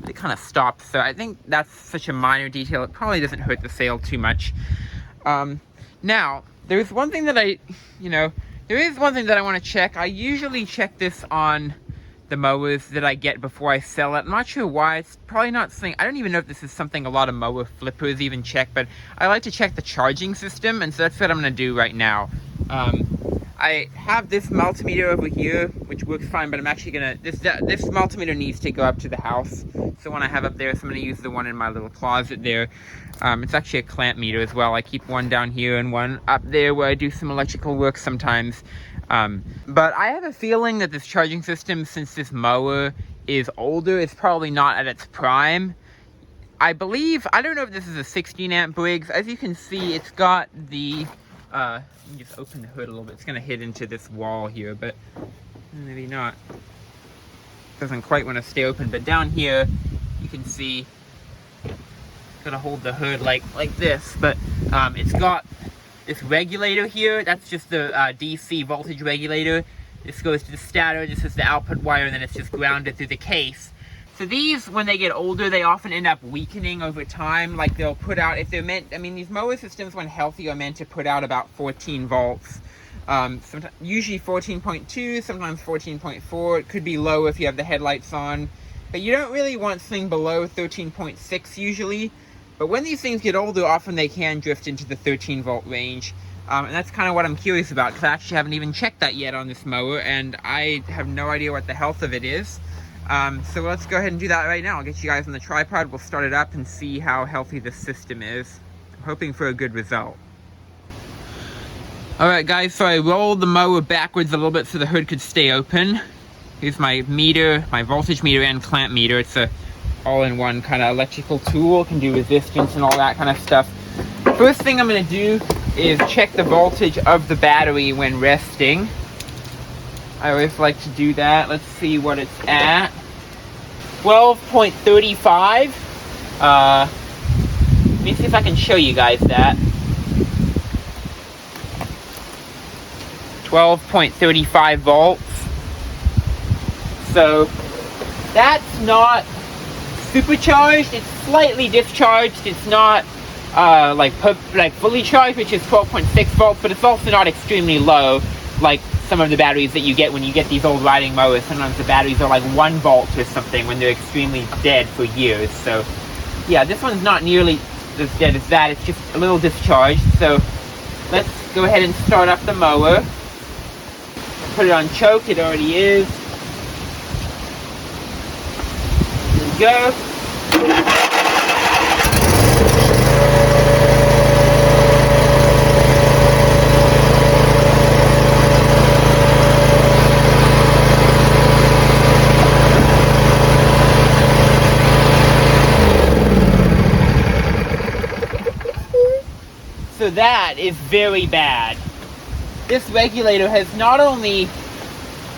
It kind of stops, so I think that's such a minor detail. It probably doesn't hurt the sale too much. Now, there's one thing that there is one thing that I want to check. I usually check this on the mowers that I get before I sell it. I'm not sure why. It's probably not something, I don't even know if this is something a lot of mower flippers even check, but I like to check the charging system, and so that's what I'm going to do right now. I have this multimeter over here, which works fine, but I'm actually gonna, this multimeter needs to go up to the house. So one I have up there, so I'm gonna use the one in my little closet there. It's actually a clamp meter as well. I keep one down here and one up there where I do some electrical work sometimes. But I have a feeling that this charging system, since this mower is older, it's probably not at its prime. I believe, I don't know if this is a 16 amp Briggs. As you can see, it's got the, let me just open the hood a little bit. It's gonna hit into this wall here, but maybe not. Doesn't quite want to stay open, but down here, you can see, gonna hold the hood like this, but it's got this regulator here. That's just the DC voltage regulator. This goes to the stator, this is the output wire, and then it's just grounded through the case. So these, when they get older, they often end up weakening over time. Like they'll put out, if they're meant, I mean, these mower systems, when healthy, are meant to put out about 14 volts. Usually 14.2, sometimes 14.4. It could be low if you have the headlights on. But you don't really want something below 13.6 usually. But when these things get older, often they can drift into the 13 volt range. And that's kind of what I'm curious about, because I actually haven't even checked that yet on this mower, and I have no idea what the health of it is. So let's go ahead and do that right now. I'll get you guys on the tripod, we'll start it up and see how healthy this system is. I'm hoping for a good result. Alright guys, so I rolled the mower backwards a little bit so the hood could stay open. Here's my meter, my voltage meter and clamp meter. It's a all-in-one kind of electrical tool. Can do resistance and all that kind of stuff. First thing I'm going to do is check the voltage of the battery when resting. I always like to do that. Let's see what it's at. 12.35. Let me see if I can show you guys that. 12.35 volts. So that's not supercharged. It's slightly discharged. It's not like fully charged, which is 12.6 volts, but it's also not extremely low like some of the batteries that you get when you get these old riding mowers. Sometimes the batteries are like 1 volt or something when they're extremely dead for years. So yeah, this one's not nearly as dead as that. It's just a little discharged. So let's go ahead and start up the mower. Put it on choke. It already is. There we go. So that is very bad. This regulator has not only,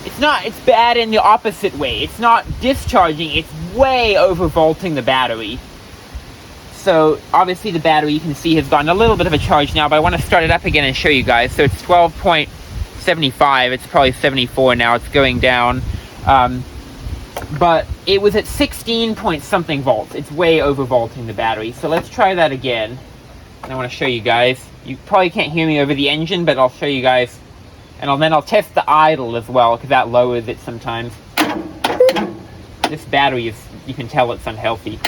it's bad in the opposite way. It's not discharging, it's way overvolting the battery. So obviously the battery, you can see, has gotten a little bit of a charge now, but I want to start it up again and show you guys. So it's 12.75, it's probably 74 now, it's going down. But it was at 16 point something volts. It's way overvolting the battery. So let's try that again. And I want to show you guys. You probably can't hear me over the engine, but I'll show you guys. And then I'll test the idle as well, because that lowers it sometimes. This battery is, you can tell it's unhealthy.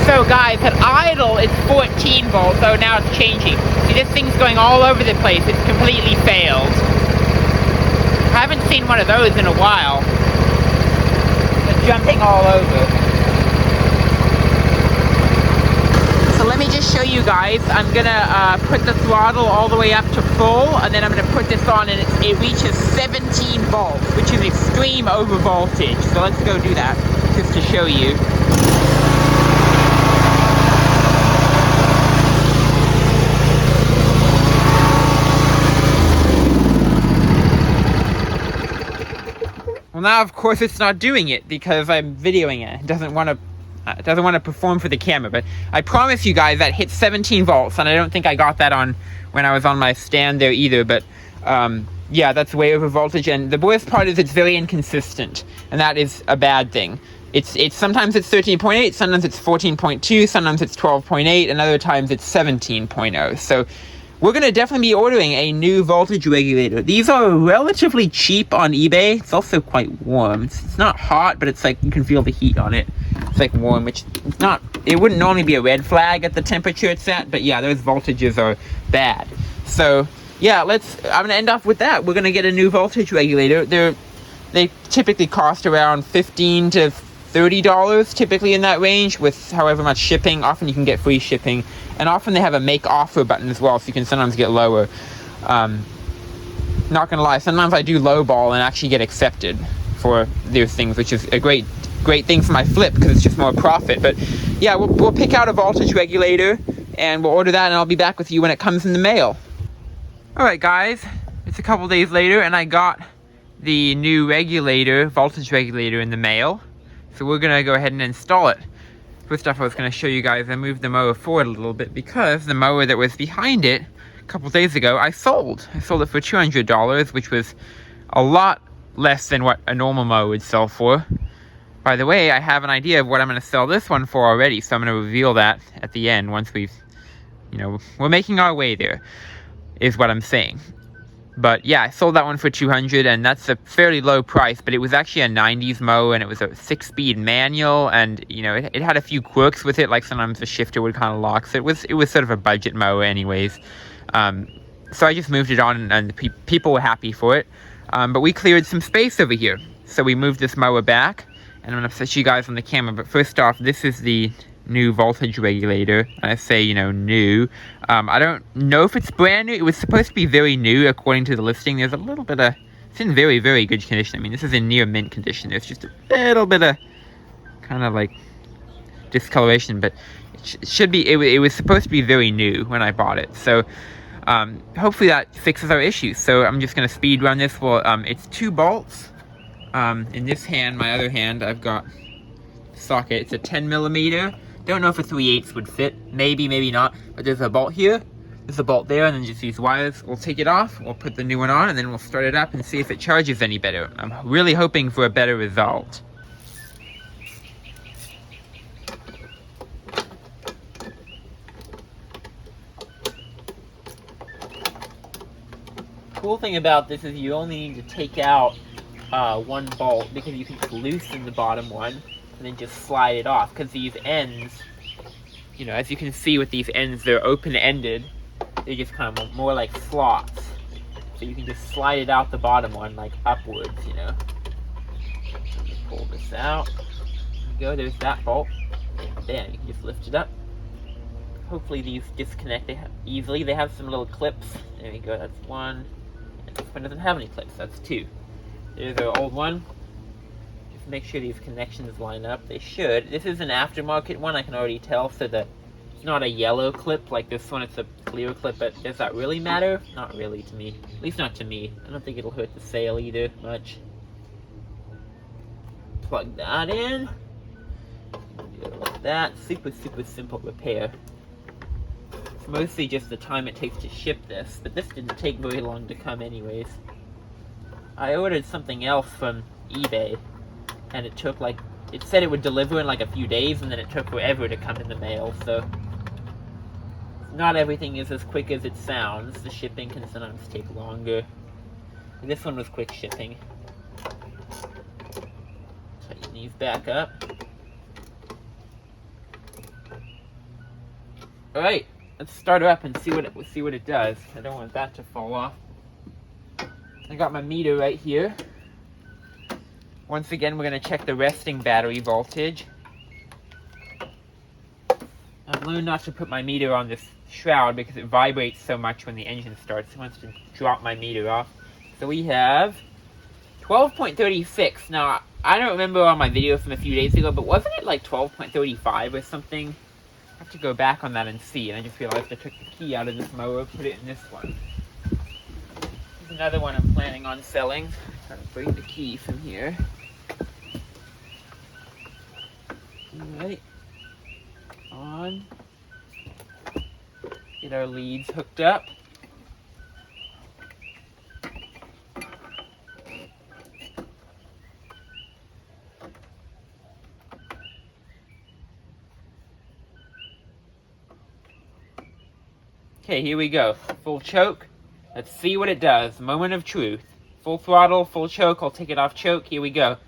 So guys, at idle it's 14 volts, so now it's changing. See, this thing's going all over the place. It's completely failed. I haven't seen one of those in a while. It's jumping all over. So let me just show you guys. I'm gonna put the throttle all the way up to full, and then I'm gonna put this on, and it reaches 17 volts, which is extreme over voltage. So let's go do that, just to show you. Well, now of course it's not doing it because I'm videoing it. It doesn't want to perform for the camera, but I promise you guys that hits 17 volts, and I don't think I got that on when I was on my stand there either, but yeah, that's way over voltage. And the worst part is it's very inconsistent, and that is a bad thing. It's sometimes it's 13.8, sometimes it's 14.2, sometimes it's 12.8, and other times it's 17.0. So we're going to definitely be ordering a new voltage regulator. These are relatively cheap on eBay. It's also quite warm. It's not hot, but it's like you can feel the heat on it. It's like warm, which it's not, it wouldn't normally be a red flag at the temperature it's at, but yeah, those voltages are bad. So yeah, I'm going to end off with that. We're going to get a new voltage regulator. They typically cost around $15 to $30, typically in that range, with however much shipping. Often you can get free shipping, and often they have a make offer button as well, so you can sometimes get lower. Not gonna lie, sometimes I do lowball and actually get accepted for those things, which is a great thing for my flip because it's just more profit. But yeah, we'll pick out a voltage regulator, and we'll order that, and I'll be back with you when it comes in the mail. Alright guys, it's a couple days later, and I got the new regulator, voltage regulator, in the mail. So we're gonna go ahead and install it. First off, I was gonna show you guys, I moved the mower forward a little bit because the mower that was behind it a couple days ago, I sold. I sold it for $200, which was a lot less than what a normal mower would sell for. By the way, I have an idea of what I'm gonna sell this one for already, so I'm gonna reveal that at the end once we've, we're making our way there, is what I'm saying. But yeah, I sold that one for $200, and that's a fairly low price, but it was actually a 90s mower, and it was a 6-speed manual, and it had a few quirks with it, like sometimes the shifter would kind of lock, so it was sort of a budget mower anyways. So I just moved it on, and people were happy for it. But we cleared some space over here, so we moved this mower back, and I'm going to show you guys on the camera. But first off, this is the new voltage regulator. I say, new. I don't know if it's brand new. It was supposed to be very new according to the listing. There's a little bit of, it's in very, very good condition. I mean, this is in near mint condition. There's just a little bit of kind of like discoloration, but it should be, it was supposed to be very new when I bought it. So hopefully that fixes our issue. So I'm just going to speed run this. Well, it's 2 bolts. In this hand, my other hand, I've got socket. It's a 10mm. Don't know if a 3/8 would fit. Maybe, maybe not. But there's a bolt here. There's a bolt there, and then just these wires. We'll take it off. We'll put the new one on, and then we'll start it up and see if it charges any better. I'm really hoping for a better result. Cool thing about this is you only need to take out one bolt, because you can just loosen the bottom one and then just slide it off, because these ends, as you can see with these ends, they're open-ended. They're just kind of more like slots, so you can just slide it out the bottom one like upwards. Let me pull this out. There you go, there's that bolt. There, you can just lift it up. Hopefully these disconnect easily. They have some little clips. There you go, that's one. And this one doesn't have any clips, that's 2. There's our old one. Just make sure these connections line up. They should. This is an aftermarket one, I can already tell, so that it's not a yellow clip like this one, it's a clear clip. But does that really matter? Not really to me. At least not to me. I don't think it'll hurt the sale either much. Plug that in. Like that. Super, super simple repair. It's mostly just the time it takes to ship this, but this didn't take very long to come anyways. I ordered something else from eBay, and it took it said it would deliver in like a few days, and then it took forever to come in the mail, so not everything is as quick as it sounds. The shipping can sometimes take longer. This one was quick shipping. Tighten these back up. Alright, let's start her up and see what it does. I don't want that to fall off. I got my meter right here. Once again, we're going to check the resting battery voltage. I've learned not to put my meter on this shroud because it vibrates so much when the engine starts. It wants to drop my meter off. So we have 12.36. Now, I don't remember on my video from a few days ago, but wasn't it like 12.35 or something? I have to go back on that and see. And I just realized I took the key out of this mower, put it in this one. Another one I'm planning on selling. I'm trying to bring the key from here. Alright. On. Get our leads hooked up. Okay, here we go. Full choke. Let's see what it does. Moment of truth. Full throttle, full choke. I'll take it off choke. Here we go.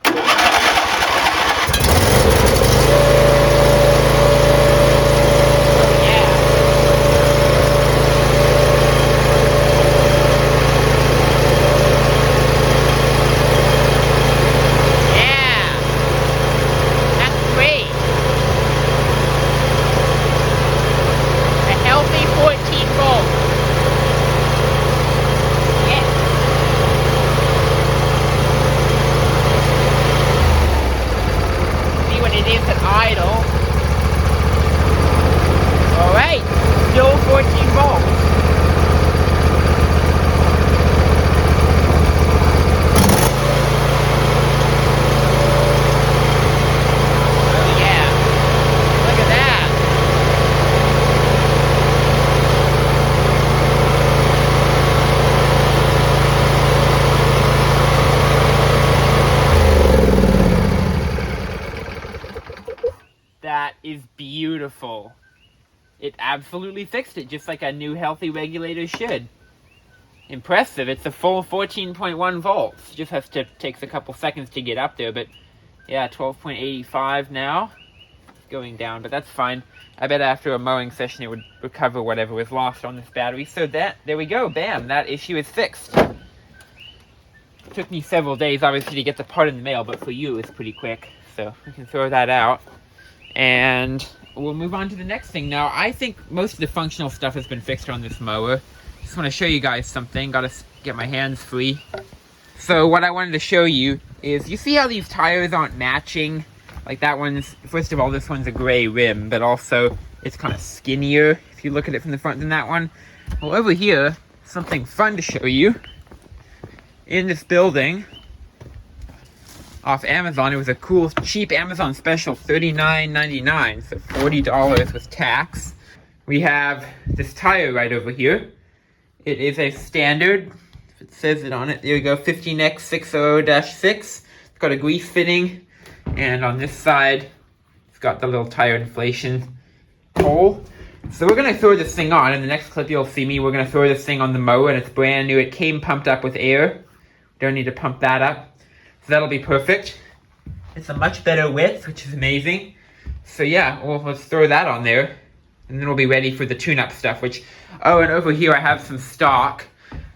beautiful. It absolutely fixed it, just like a new healthy regulator should. Impressive. It's a full 14.1 volts. Just takes a couple seconds to get up there, but yeah, 12.85 now. It's going down, but that's fine. I bet after a mowing session it would recover whatever was lost on this battery. So there we go. Bam, that issue is fixed. It took me several days, obviously, to get the part in the mail, but for you, it's pretty quick. So we can throw that out. And we'll move on to the next thing. Now, I think most of the functional stuff has been fixed on this mower. Just want to show you guys something. Gotta get my hands free. So what I wanted to show you is, you see how these tires aren't matching? Like that one's, first of all, this one's a gray rim, but also it's kind of skinnier if you look at it from the front than that one. Well, over here, something fun to show you. In this building, off Amazon, it was a cool, cheap Amazon special, $39.99, so $40 with tax. We have this tire right over here. It is a standard, it says it on it, there you go, 15X60-6. It's got a grease fitting, and on this side, it's got the little tire inflation hole. So we're gonna throw this thing on. In the next clip you'll see me, we're gonna throw this thing on the mower, and it's brand new. It came pumped up with air. Don't need to pump that up. So that'll be perfect. It's a much better width, which is amazing. So yeah, well, let's throw that on there, and then we'll be ready for the tune-up stuff, which, oh, and over here I have some stock.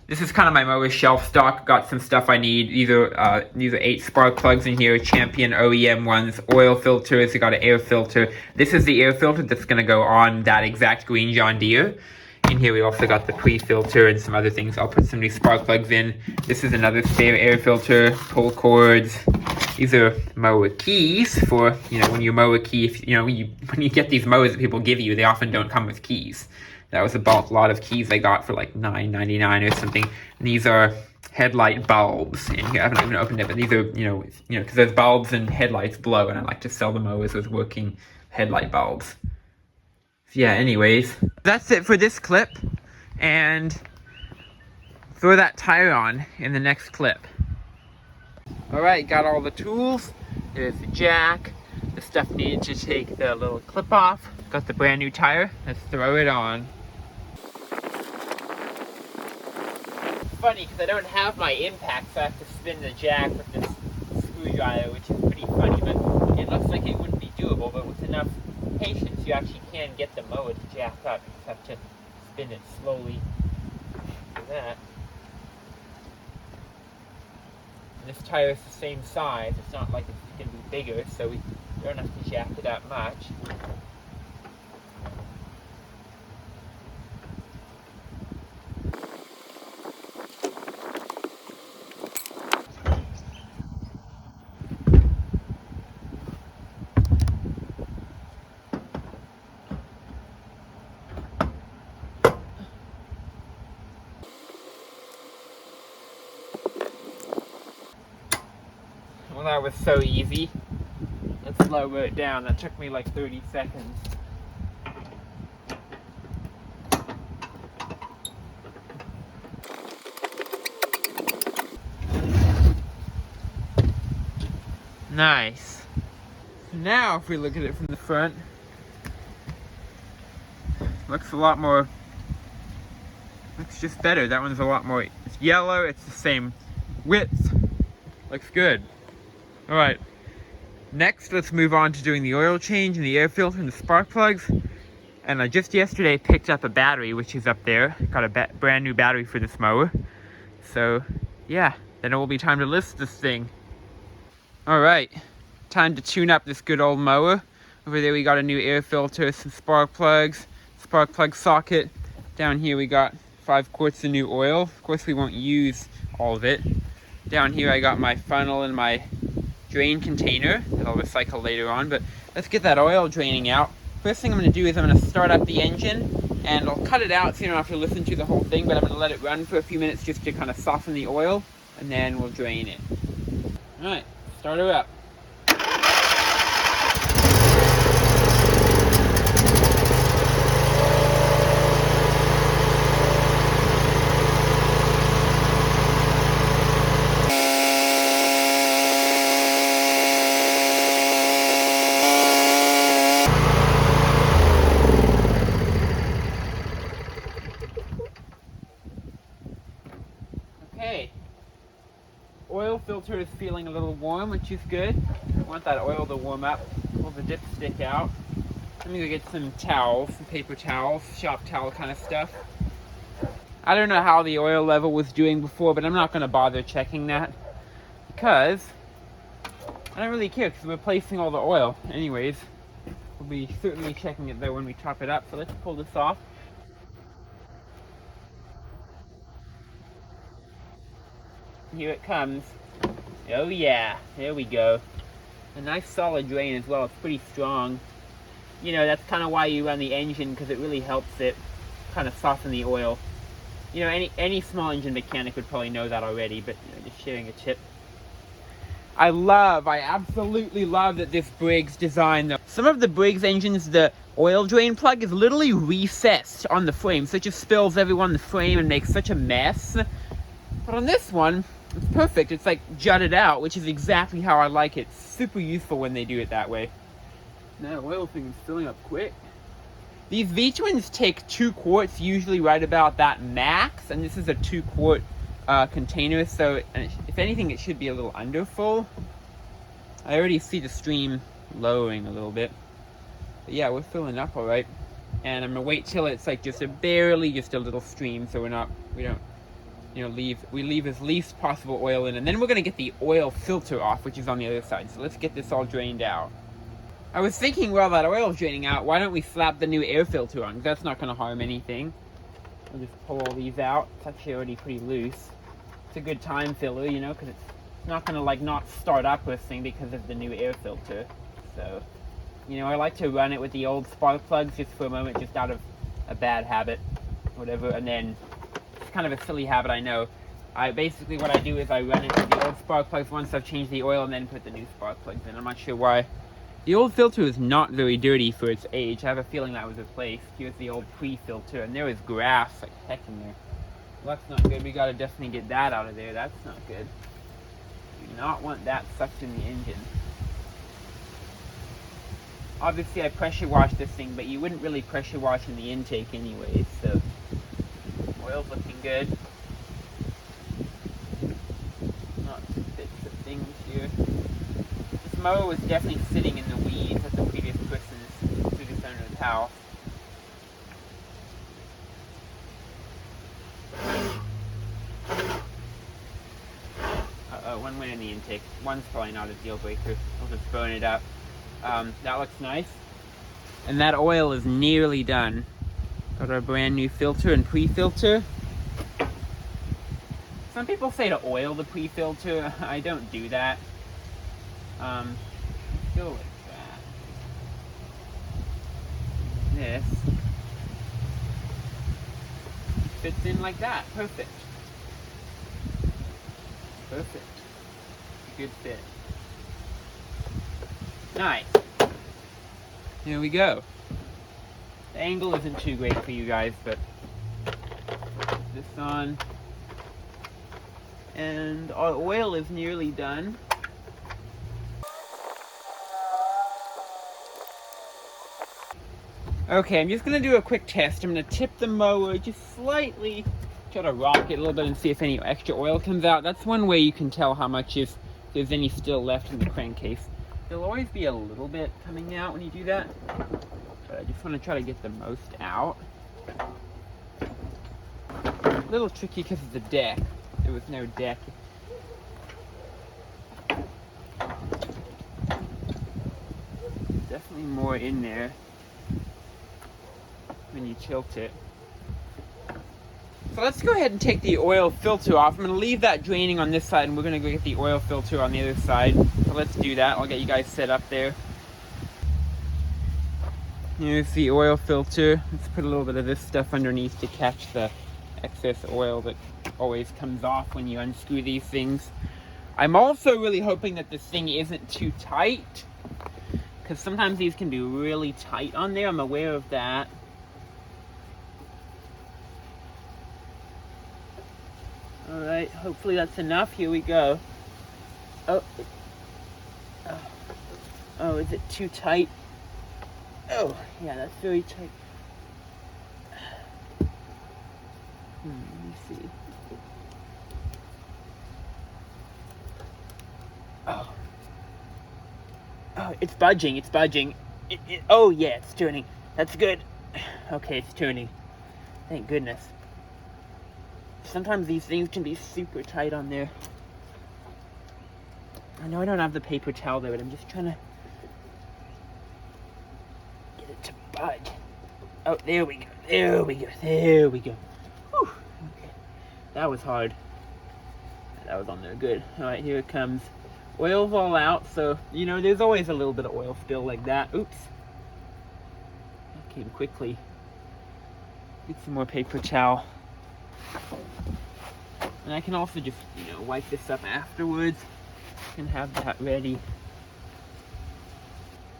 This is kind of my mower shelf stock. Got some stuff I need. These are 8 spark plugs in here, Champion OEM ones, oil filters. I got an air filter. This is the air filter that's going to go on that exact green John Deere. In here we also got the pre-filter and some other things. I'll put some new spark plugs in. This is another spare air filter, pull cords. These are mower keys for, when you mow a key. If, when you get these mowers that people give you, they often don't come with keys. That was a bulk lot of keys I got for like $9.99 or something. And these are headlight bulbs in here. I haven't even opened it, but these are, because those bulbs and headlights blow, and I like to sell the mowers with working headlight bulbs. So yeah, anyways, that's it for this clip, and throw that tire on in the next clip. Alright, got all the tools. There's the jack. The stuff needed to take the little clip off. Got the brand new tire. Let's throw it on. Funny, because I don't have my impact, so I have to spin the jack with this screwdriver, which is pretty funny, but it looks like it wouldn't be doable. But with enough patience, you actually can get the mower to jack up. You just have to spin it slowly. Like that. And this tire is the same size. It's not like it's going to be bigger, so we don't have to jack it up much. Well, that was so easy. Let's lower it down. That took me like 30 seconds. Nice. Now, if we look at it from the front, looks a lot more, looks just better. That one's a lot more, it's yellow, it's the same width. Looks good. Alright, next let's move on to doing the oil change and the air filter and the spark plugs. And I just yesterday picked up a battery, which is up there. Got a brand new battery for this mower. So yeah, then it will be time to list this thing. Alright, time to tune up this good old mower. Over there we got a new air filter, some spark plugs, spark plug socket. Down here we got 5 quarts of new oil. Of course we won't use all of it. Down here I got my funnel and my drain container that I'll recycle later on, but let's get that oil draining out. First thing I'm going to do is I'm going to start up the engine, and I'll cut it out so you don't have to listen to the whole thing, but I'm going to let it run for a few minutes just to kind of soften the oil, and then we'll drain it. Alright, start her up. oil filter is feeling a little warm, which is good. I want that oil to warm up. Pull the dipstick out. Let me go get some towels, some paper towels, shop towel kind of stuff. I don't know how the oil level was doing before, but I'm not going to bother checking that because I don't really care because we're replacing all the oil anyways. We'll be certainly checking it though when we top it up. So let's pull this off. Here it comes. Oh yeah, there we go. A nice solid drain as well. It's pretty strong. You know, that's kind of why you run the engine, because it really helps it kind of soften the oil. You know, any small engine mechanic would probably know that already, but you know, just sharing a tip. I absolutely love that this Briggs design though. Some of the Briggs engines, the oil drain plug is literally recessed on the frame, so it just spills everywhere on the frame and makes such a mess. But on this one, it's perfect. It's like jutted out, which is exactly how I like it. Super useful when they do it that way. That oil thing is filling up quick. These V-twins take 2 quarts, usually right about that max, and this is a 2-quart container, so if anything, it should be a little under full. I already see the stream lowering a little bit. But yeah, we're filling up all right. And I'm gonna wait till it's like just a little stream, so we don't, you know, leave as least possible oil in, and then we're gonna get the oil filter off, which is on the other side. So let's get this all drained out. I was thinking, while that oil's draining out, why don't we slap the new air filter on? That's not gonna harm anything. We'll just pull all these out. It's actually already pretty loose. It's a good time filler, you know, because it's not gonna like not start up this thing because of the new air filter. So, you know, I like to run it with the old spark plugs just for a moment, just out of a bad habit, whatever, and then it's kind of a silly habit, I know. Basically what I do is I run it with the old spark plugs once I've changed the oil, and then put the new spark plugs in. I'm not sure why. The old filter is not very dirty for its age. I have a feeling that was replaced. Here's the old pre-filter, and there was grass like heck in there. Well, that's not good. We gotta definitely get that out of there. That's not good. We do not want that sucked in the engine. Obviously, I pressure wash this thing, but you wouldn't really pressure wash in the intake anyway, so oil's looking good. Not to fix the things here. This mower was definitely sitting in the weeds at the previous owner's house. One went in the intake. One's probably not a deal breaker. I'll just burn it up. That looks nice. And that oil is nearly done. Got our brand new filter and pre-filter. Some people say to oil the pre-filter. I don't do that. Go like that. This fits in like that. Perfect. Perfect. Good fit. Nice. Here we go. The angle isn't too great for you guys, but put this on. And our oil is nearly done. Okay, I'm just gonna do a quick test. I'm gonna tip the mower just slightly, try to rock it a little bit and see if any extra oil comes out. That's one way you can tell how much if there's any still left in the crankcase. There'll always be a little bit coming out when you do that, but I just want to try to get the most out. A little tricky because of the deck. There was no deck. Definitely more in there when you tilt it. So let's go ahead and take the oil filter off. I'm going to leave that draining on this side, and we're going to go get the oil filter on the other side. So let's do that. I'll get you guys set up there. Here's the oil filter. Let's put a little bit of this stuff underneath to catch the excess oil that always comes off when you unscrew these things. I'm also really hoping that this thing isn't too tight, because sometimes these can be really tight on there. I'm aware of that. Alright, hopefully that's enough. Here we go. Oh, is it too tight? Oh, yeah, that's very tight. Let me see. Oh, it's budging, it's budging. Oh yeah, it's turning. That's good. Okay, it's turning. Thank goodness. Sometimes these things can be super tight on there. I know I don't have the paper towel there, but I'm just trying to get it to budge. Oh, there we go. There we go. There we go. Whew. Okay. That was hard. That was on there. Good. Alright, here it comes. Oil's all out, so, you know, there's always a little bit of oil spill like that. Oops. That came quickly. Get some more paper towel. And I can also just, you know, wipe this up afterwards and have that ready.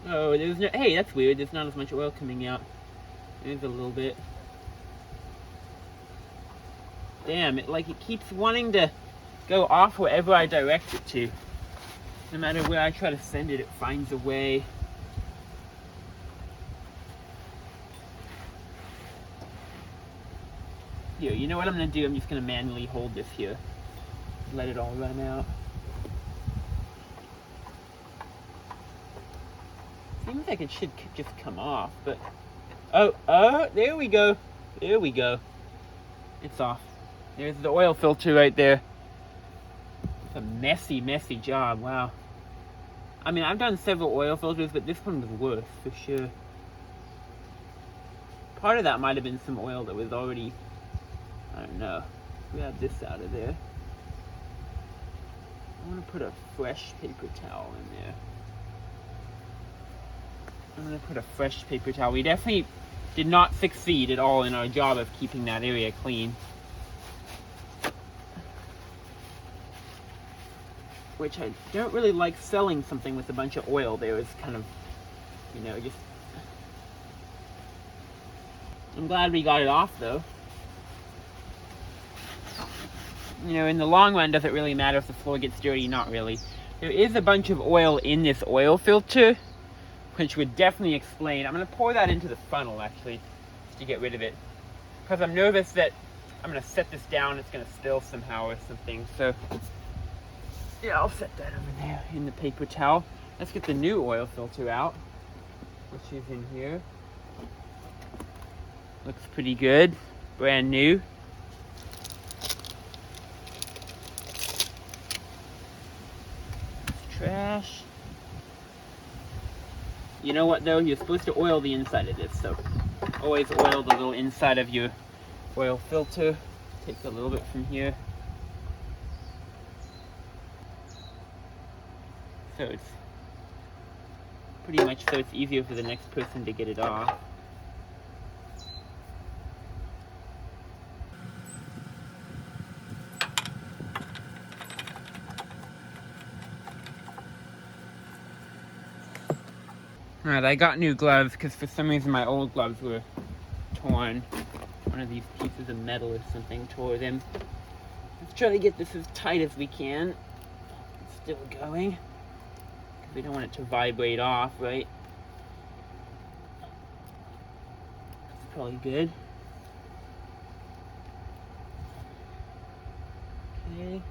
Oh, there's no, hey, that's weird. There's not as much oil coming out. There's a little bit. Damn, it keeps wanting to go off wherever I direct it to. No matter where I try to send it, it finds a way. Here, you know what I'm gonna do? I'm just gonna manually hold this here. Let it all run out. Seems like it should just come off, but... Oh, there we go. There we go. It's off. There's the oil filter right there. It's a messy, messy job, wow. I mean, I've done several oil filters, but this one was worse, for sure. Part of that might have been some oil that was already... I don't know. Grab this out of there. I want to put a fresh paper towel in there. I'm going to put a fresh paper towel. We definitely did not succeed at all in our job of keeping that area clean. Which I don't really like selling something with a bunch of oil there. It's kind of, you know, just... I'm glad we got it off, though. You know, in the long run, does it really matter if the floor gets dirty? Not really. There is a bunch of oil in this oil filter, which would definitely explain. I'm going to pour that into the funnel, actually, to get rid of it. Because I'm nervous that I'm going to set this down, it's going to spill somehow or something. So, yeah, I'll set that over there in the paper towel. Let's get the new oil filter out, which is in here. Looks pretty good. Brand new. Trash. You know what though? You're supposed to oil the inside of this, so always oil the little inside of your oil filter. Take a little bit from here. So it's pretty much so it's easier for the next person to get it off. Alright, I got new gloves because for some reason my old gloves were torn. One of these pieces of metal or something tore them. Let's try to get this as tight as we can. It's still going. Because we don't want it to vibrate off, right? That's probably good. Okay.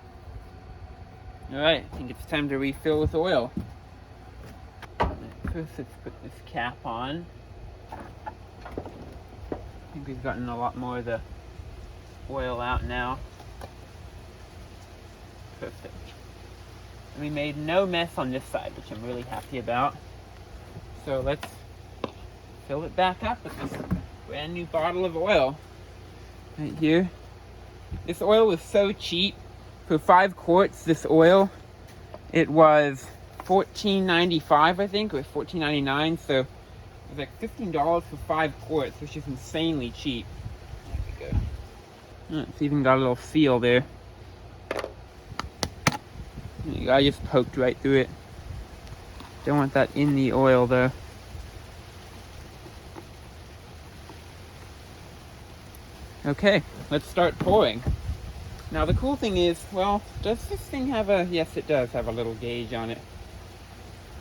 Alright, I think it's time to refill with oil. First, let's put this cap on. I think we've gotten a lot more of the oil out now. Perfect. And we made no mess on this side, which I'm really happy about. So let's fill it back up with this brand new bottle of oil. Right here. This oil was so cheap. For 5 quarts, this oil, it was $14.95, I think, or $14.99, so it was like $15 for 5 quarts, which is insanely cheap. There we go. Oh, it's even got a little seal there. I just poked right through it. Don't want that in the oil though. Okay, let's start pouring. Now the cool thing is, well, does this thing have a, yes it does have a little gauge on it.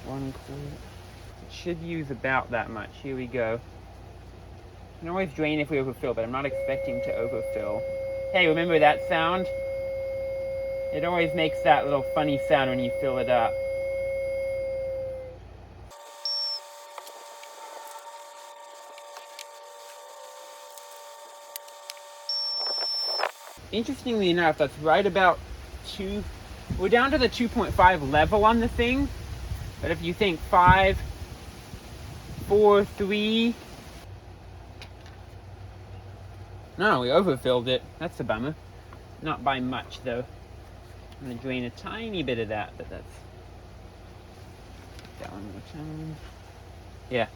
1 quart. It should use about that much. Here we go. You can always drain if we overfill, but I'm not expecting to overfill. Hey, remember that sound? It always makes that little funny sound when you fill it up. interestingly enough, that's right about we're down to the 2.5 level on the thing. But if you think 5, 4, 3... No, we overfilled it. That's a bummer. Not by much, though. I'm going to drain a tiny bit of that, but that's... That one more time. Yeah.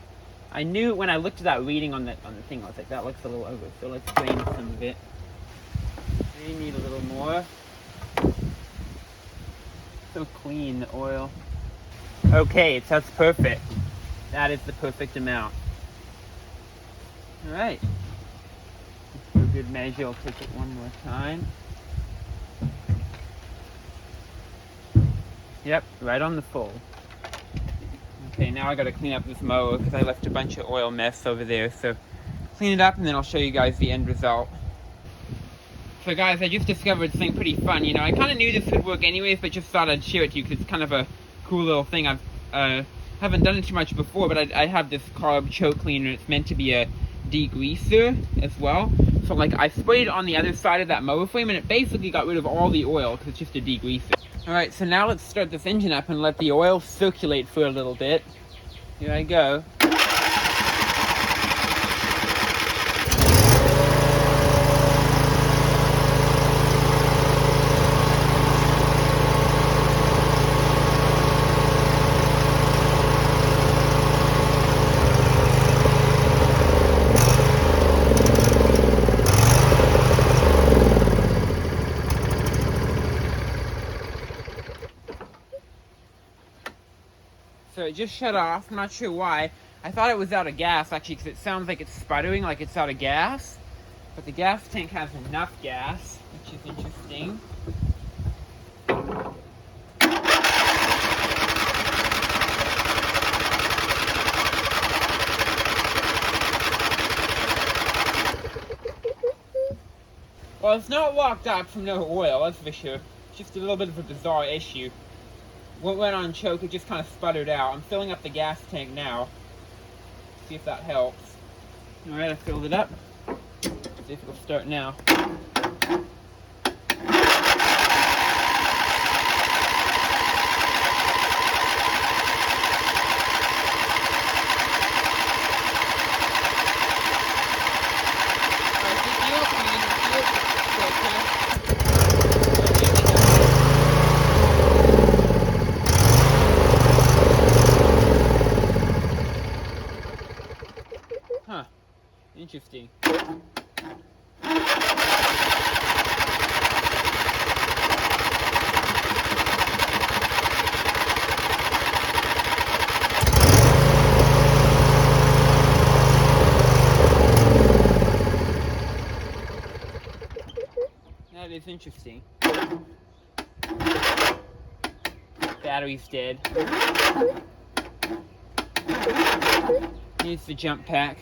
I knew when I looked at that reading on the thing, I was like, that looks a little overfilled. Let's drain some of it. We need a little more. So clean, the oil. Okay, so that's perfect. That is the perfect amount. Alright. For good measure, I'll take it one more time. Yep, right on the full. Okay, now I gotta clean up this mower because I left a bunch of oil mess over there. So clean it up and then I'll show you guys the end result. So guys, I just discovered something pretty fun. You know, I kind of knew this would work anyways, but just thought I'd share it to you because it's kind of a cool little thing. I've haven't done it too much before, but I have this carb choke cleaner. It's meant to be a degreaser as well. So like I sprayed it on the other side of that mower frame and it basically got rid of all the oil because it's just a degreaser. Alright, so now let's start this engine up and let the oil circulate for a little bit. Here I go. So it just shut off. I'm not sure why. I thought it was out of gas actually because it sounds like it's sputtering like it's out of gas. But the gas tank has enough gas, which is interesting. Well, it's not locked up from no oil, that's for sure. It's just a little bit of a bizarre issue. What went on choke, it just kind of sputtered out. I'm filling up the gas tank now. See if that helps. Alright, I filled it up. See if it'll start now. Huh. Interesting. That is interesting. Battery's dead. Needs the jump pack.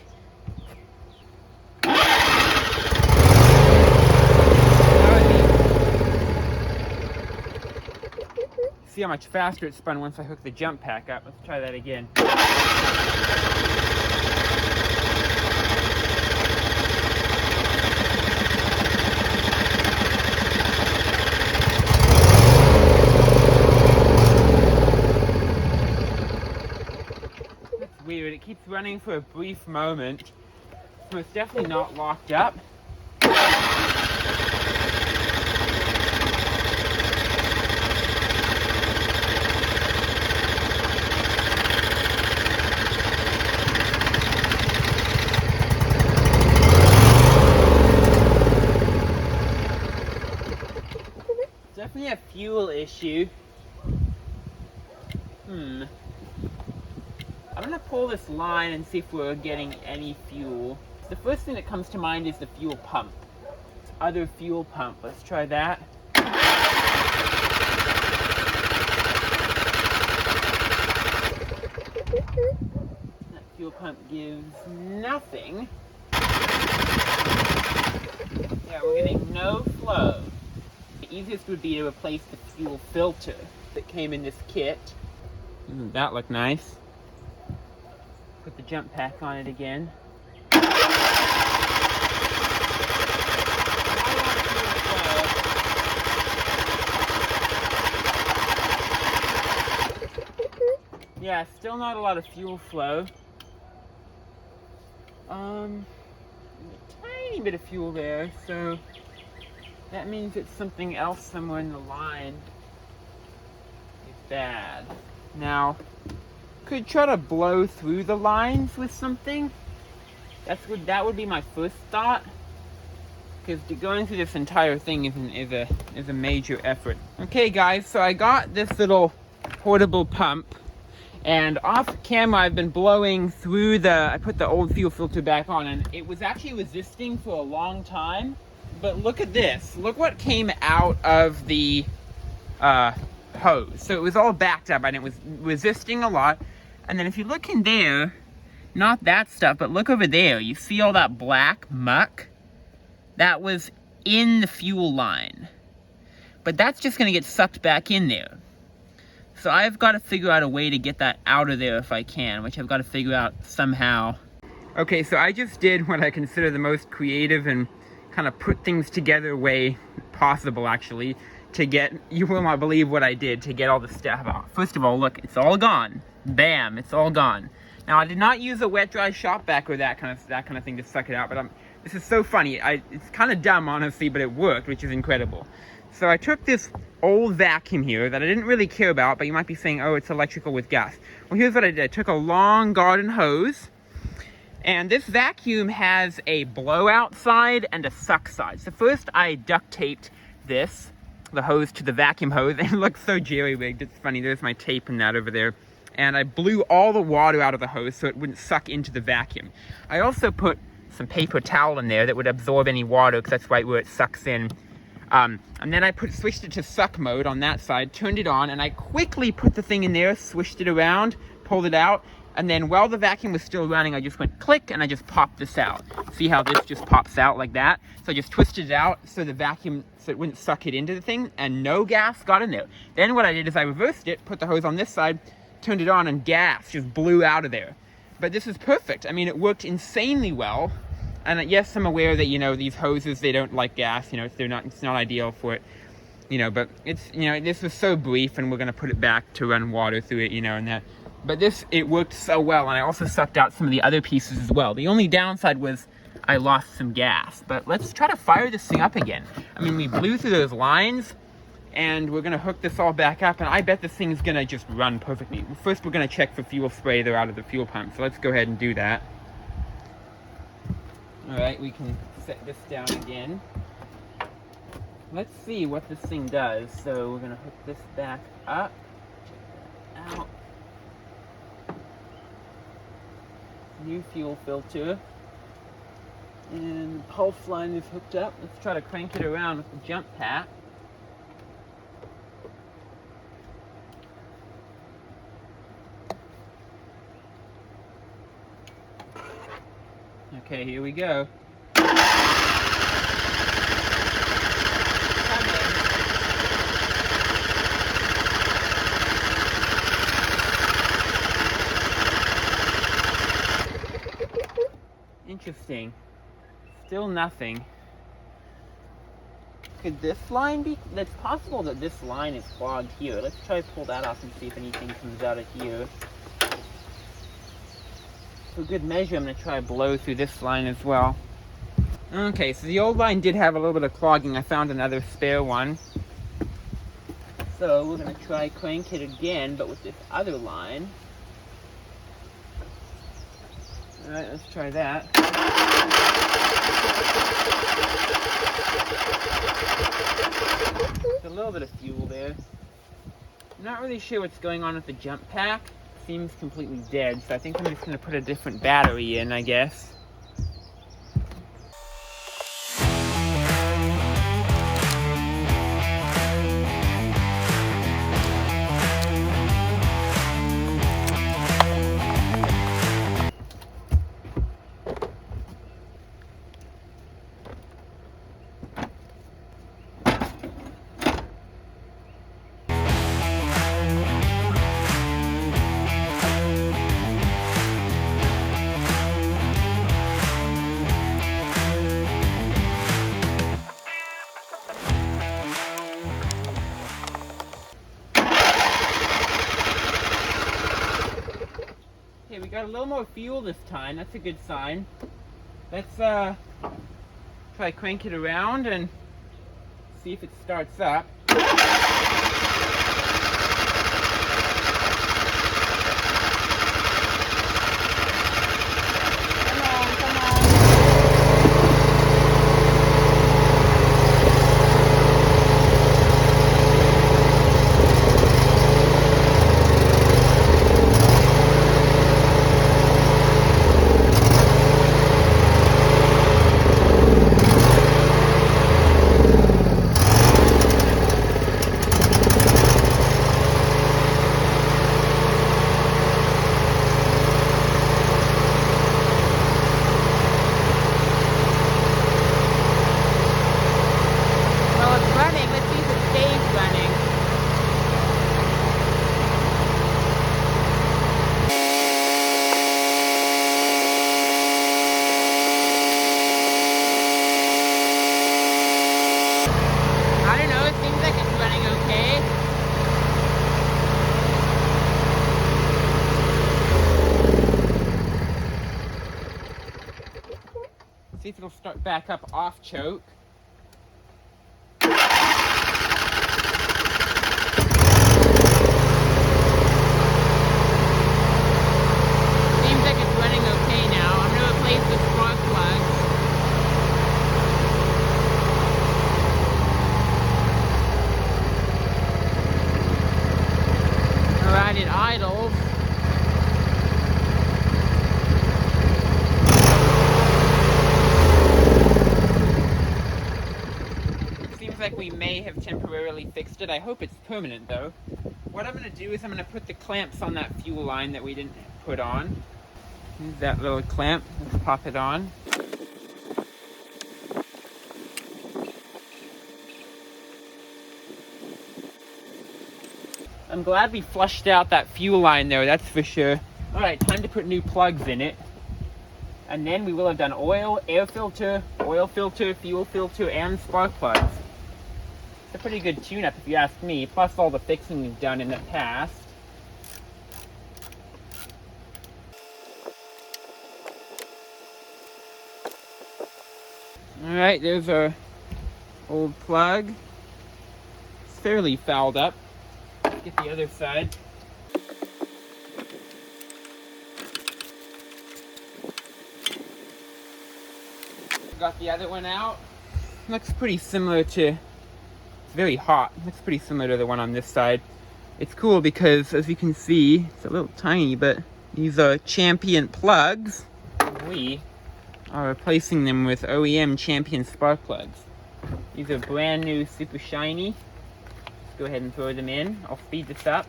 See how much faster it spun once I hooked the jump pack up. Let's try that again. That's weird. It keeps running for a brief moment. So it's definitely not locked up. Definitely a fuel issue. I'm gonna pull this line and see if we're getting any fuel. The first thing that comes to mind is the fuel pump. Other fuel pump. Let's try that. That fuel pump gives nothing. Yeah, we're getting no flow. The easiest would be to replace the fuel filter that came in this kit. That looked nice. Put the jump pack on it again. Yeah, still not a lot of fuel flow. A tiny bit of fuel there, so that means it's something else somewhere in the line is bad. Now, could try to blow through the lines with something. That would be my first thought, because going through this entire thing is a major effort. Okay, guys, so I got this little portable pump, and off camera I've been blowing through I put the old fuel filter back on, and it was actually resisting for a long time. But look at this. Look what came out of the hose. So it was all backed up and it was resisting a lot. And then if you look in there, not that stuff, but look over there. You see all that black muck? That was in the fuel line. But that's just going to get sucked back in there. So I've got to figure out a way to get that out of there if I can, which I've got to figure out somehow. Okay, so I just did what I consider the most creative and kind of put things together way possible, actually, to get, you will not believe what I did to get all the stuff out. First of all, look, it's all gone. Bam, it's all gone. Now, I did not use a wet dry shop vac or that kind of thing to suck it out, but this is so funny. It's kind of dumb, honestly, but it worked, which is incredible. So I took this old vacuum here that I didn't really care about, but you might be saying, oh, it's electrical with gas. Well, here's what I did. I took a long garden hose, and this vacuum has a blowout side and a suck side. So first I duct taped the hose to the vacuum hose, and it looks so jerry-rigged. It's funny, there's my tape and that over there. And I blew all the water out of the hose so it wouldn't suck into the vacuum. I also put some paper towel in there that would absorb any water, because that's right where it sucks in. And then I switched it to suck mode on that side, turned it on, and I quickly put the thing in there, swished it around, pulled it out, and then while the vacuum was still running, I just went click, and I just popped this out. See how this just pops out like that? So I just twisted it out so the vacuum, so it wouldn't suck it into the thing, and no gas got in there. Then what I did is I reversed it, put the hose on this side, turned it on, and gas just blew out of there. But this is perfect. I mean, it worked insanely well. And yes, I'm aware that, these hoses, they don't like gas, it's not ideal for it, but it's, this was so brief, and we're going to put it back to run water through it, and that. But it worked so well, and I also sucked out some of the other pieces as well. The only downside was I lost some gas. But let's try to fire this thing up again. I mean, we blew through those lines, and we're going to hook this all back up, and I bet this thing's going to just run perfectly. First, we're going to check for fuel spray there out of the fuel pump, so let's go ahead and do that. Alright, we can set this down again. Let's see what this thing does. So we're going to hook this back up. Check that out. New fuel filter. And the pulse line is hooked up. Let's try to crank it around with the jump pack. Okay, here we go. Interesting. Still nothing. Could this line be? That's possible that this line is clogged here. Let's try to pull that off and see if anything comes out of here. For good measure, I'm going to try to blow through this line as well. Okay, so the old line did have a little bit of clogging. I found another spare one. So we're going to try crank it again, but with this other line. Alright, let's try that. There's a little bit of fuel there. I'm not really sure what's going on with the jump pack. Seems completely dead, so I think I'm just going to put a different battery in, I guess. we got a little more fuel this time. That's a good sign. Let's try crank it around and see if it starts up. See if it'll start back up off choke. Seems like it's running okay now. I'm going to replace the spark plugs. Alright, it idles. Like we may have temporarily fixed it. I hope it's permanent though. What I'm going to do is I'm going to put the clamps on that fuel line that we didn't put on. Use that little clamp. Let's pop it on. I'm glad we flushed out that fuel line though, that's for sure. Alright, time to put new plugs in it. And then we will have done oil, air filter, fuel filter, and spark plugs. It's a pretty good tune-up if you ask me, plus all the fixing we've done in the past. Alright, there's our old plug. It's fairly fouled up. Let's get the other side. Got the other one out. Looks pretty similar to... It's very hot. Looks pretty similar to the one on this side. It's cool because, as you can see, it's a little tiny, but these are Champion plugs. We are replacing them with OEM Champion spark plugs. These are brand new, super shiny. Let's go ahead and throw them in. I'll speed this up.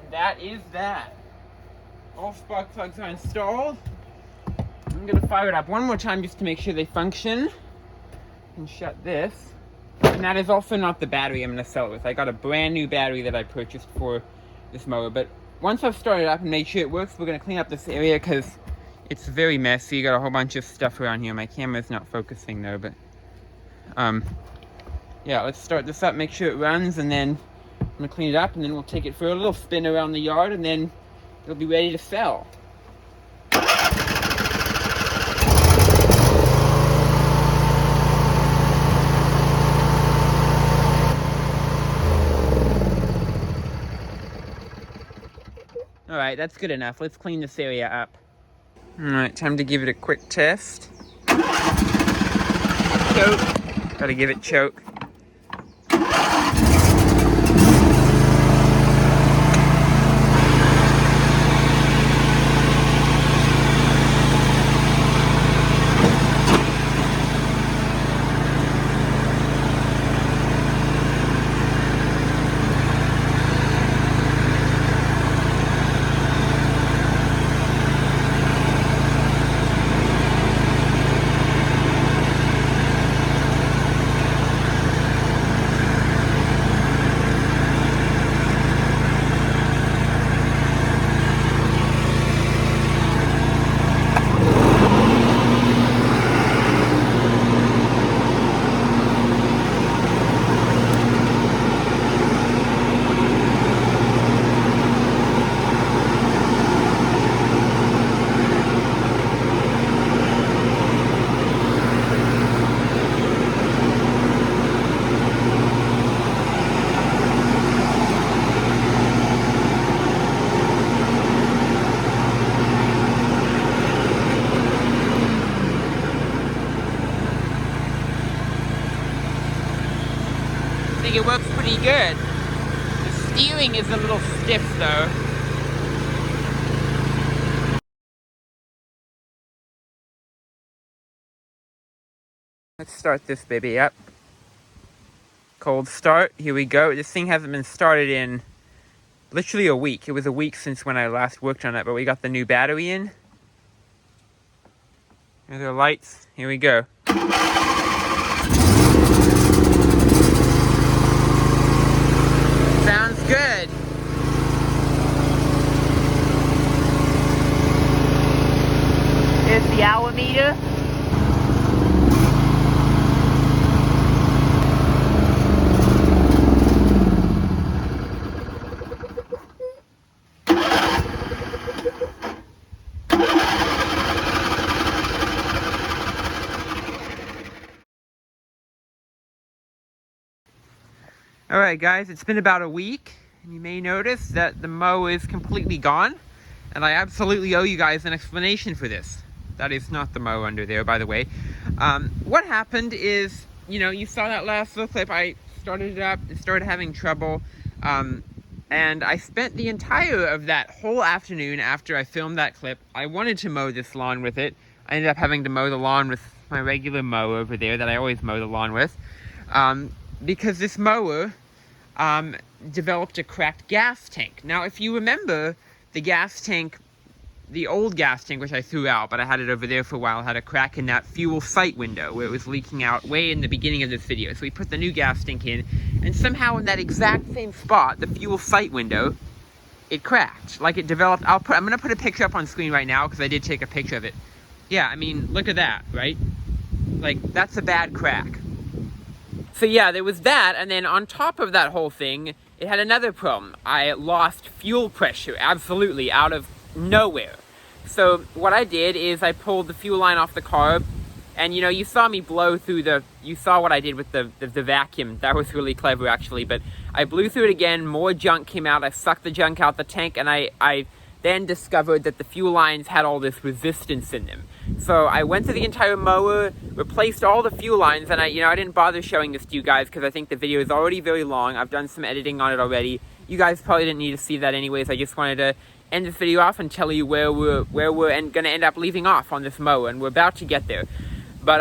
And that is that. All spark plugs are installed. I'm going to fire it up one more time just to make sure they function. And shut this. And that is also not the battery I'm going to sell it with. I got a brand new battery that I purchased for this mower. But once I've started it up and made sure it works, we're going to clean up this area because it's very messy. Got a whole bunch of stuff around here. My camera's not focusing though, but yeah, let's start this up, make sure it runs, and then I'm going to clean it up, and then we'll take it for a little spin around the yard, and then it'll be ready to sell. Alright, that's good enough. Let's clean this area up. Alright, time to give it a quick test. Choke. Gotta give it choke. pretty good. The steering is a little stiff though. Let's start this baby up. Cold start, here we go. This thing hasn't been started in literally a week. It was a week since when I last worked on it, but we got the new battery in. Here are the lights, here we go. Sounds good. Here's the hour meter. Alright guys, it's been about a week, and you may notice that the mower is completely gone, and I absolutely owe you guys an explanation for this. That is not the mower under there, by the way. What happened is, you know, you saw that last little clip, I started it up, it started having trouble, and I spent the entire of that whole afternoon after I filmed that clip. I wanted to mow this lawn with it. I ended up having to mow the lawn with my regular mower over there that I always mow the lawn with. Because this mower developed a cracked gas tank. Now, if you remember, the gas tank, the old gas tank, which I threw out, but I had it over there for a while, had a crack in that fuel sight window where it was leaking out way in the beginning of this video. So we put the new gas tank in, and somehow in that exact same spot, the fuel sight window, it cracked. Like it developed, I'm going to put a picture up on screen right now because I did take a picture of it. Yeah, I mean, look at that, right? Like, that's a bad crack. So yeah, there was that, and then on top of that whole thing, it had another problem. I lost fuel pressure, absolutely, out of nowhere. So what I did is I pulled the fuel line off the car, and you know, you saw me blow through you saw what I did with the vacuum. That was really clever, actually, but I blew through it again, more junk came out, I sucked the junk out the tank, and I then discovered that the fuel lines had all this resistance in them. So I went through the entire mower, replaced all the fuel lines, and I didn't bother showing this to you guys because I think the video is already very long. I've done some editing on it already. You guys probably didn't need to see that anyways. I just wanted to end this video off and tell you where we're going to end up leaving off on this mower, and we're about to get there. But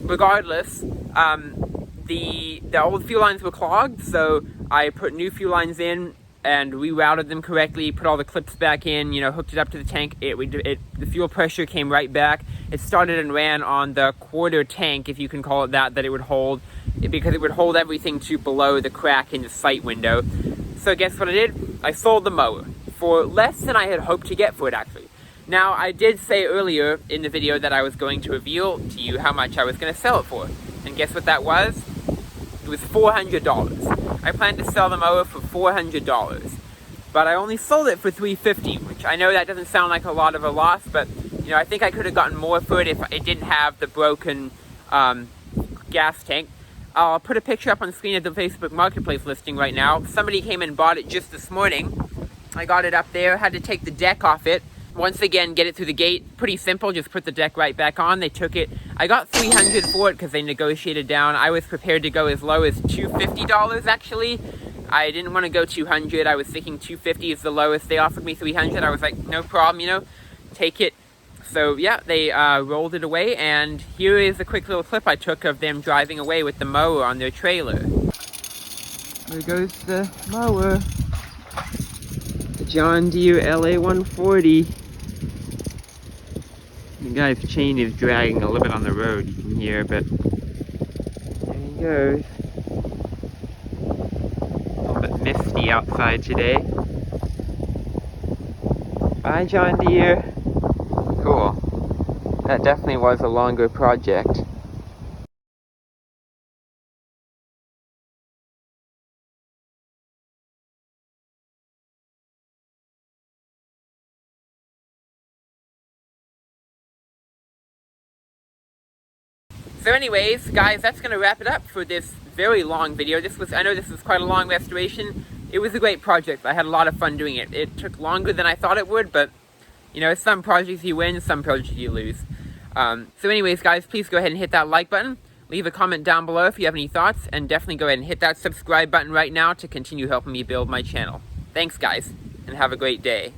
regardless, the old fuel lines were clogged, so I put new fuel lines in and rerouted them correctly, put all the clips back in, you know, hooked it up to the tank. The fuel pressure came right back. It started and ran on the quarter tank, if you can call it that it would hold, because it would hold everything to below the crack in the sight window. So guess what I did? I sold the mower for less than I had hoped to get for it, actually. Now, I did say earlier in the video that I was going to reveal to you how much I was going to sell it for. And guess what that was? It was $400. I planned to sell the mower for $400, but I only sold it for $350, which I know that doesn't sound like a lot of a loss, but you know, I think I could have gotten more for it if it didn't have the broken gas tank. I'll put a picture up on the screen of the Facebook Marketplace listing right now. Somebody came and bought it just this morning. I got it up there, had to take the deck off it. Once again, get it through the gate. Pretty simple, just put the deck right back on. They took it. I got $300 for it because they negotiated down. I was prepared to go as low as $250 actually. I didn't want to go $200. I was thinking $250 is the lowest. They offered me $300. I was like, no problem, you know, take it. So yeah, they rolled it away, and here is a quick little clip I took of them driving away with the mower on their trailer. There goes the mower. The John Deere LA140. The guy's chain is dragging a little bit on the road, you can hear, but there he goes. A little bit misty outside today. Bye, John Deere. Cool. That definitely was a longer project. So anyways, guys, that's going to wrap it up for this very long video. I know this was quite a long restoration. It was a great project. I had a lot of fun doing it. It took longer than I thought it would, but, you know, some projects you win, some projects you lose. So anyways, guys, please go ahead and hit that like button. Leave a comment down below if you have any thoughts, and definitely go ahead and hit that subscribe button right now to continue helping me build my channel. Thanks, guys, and have a great day.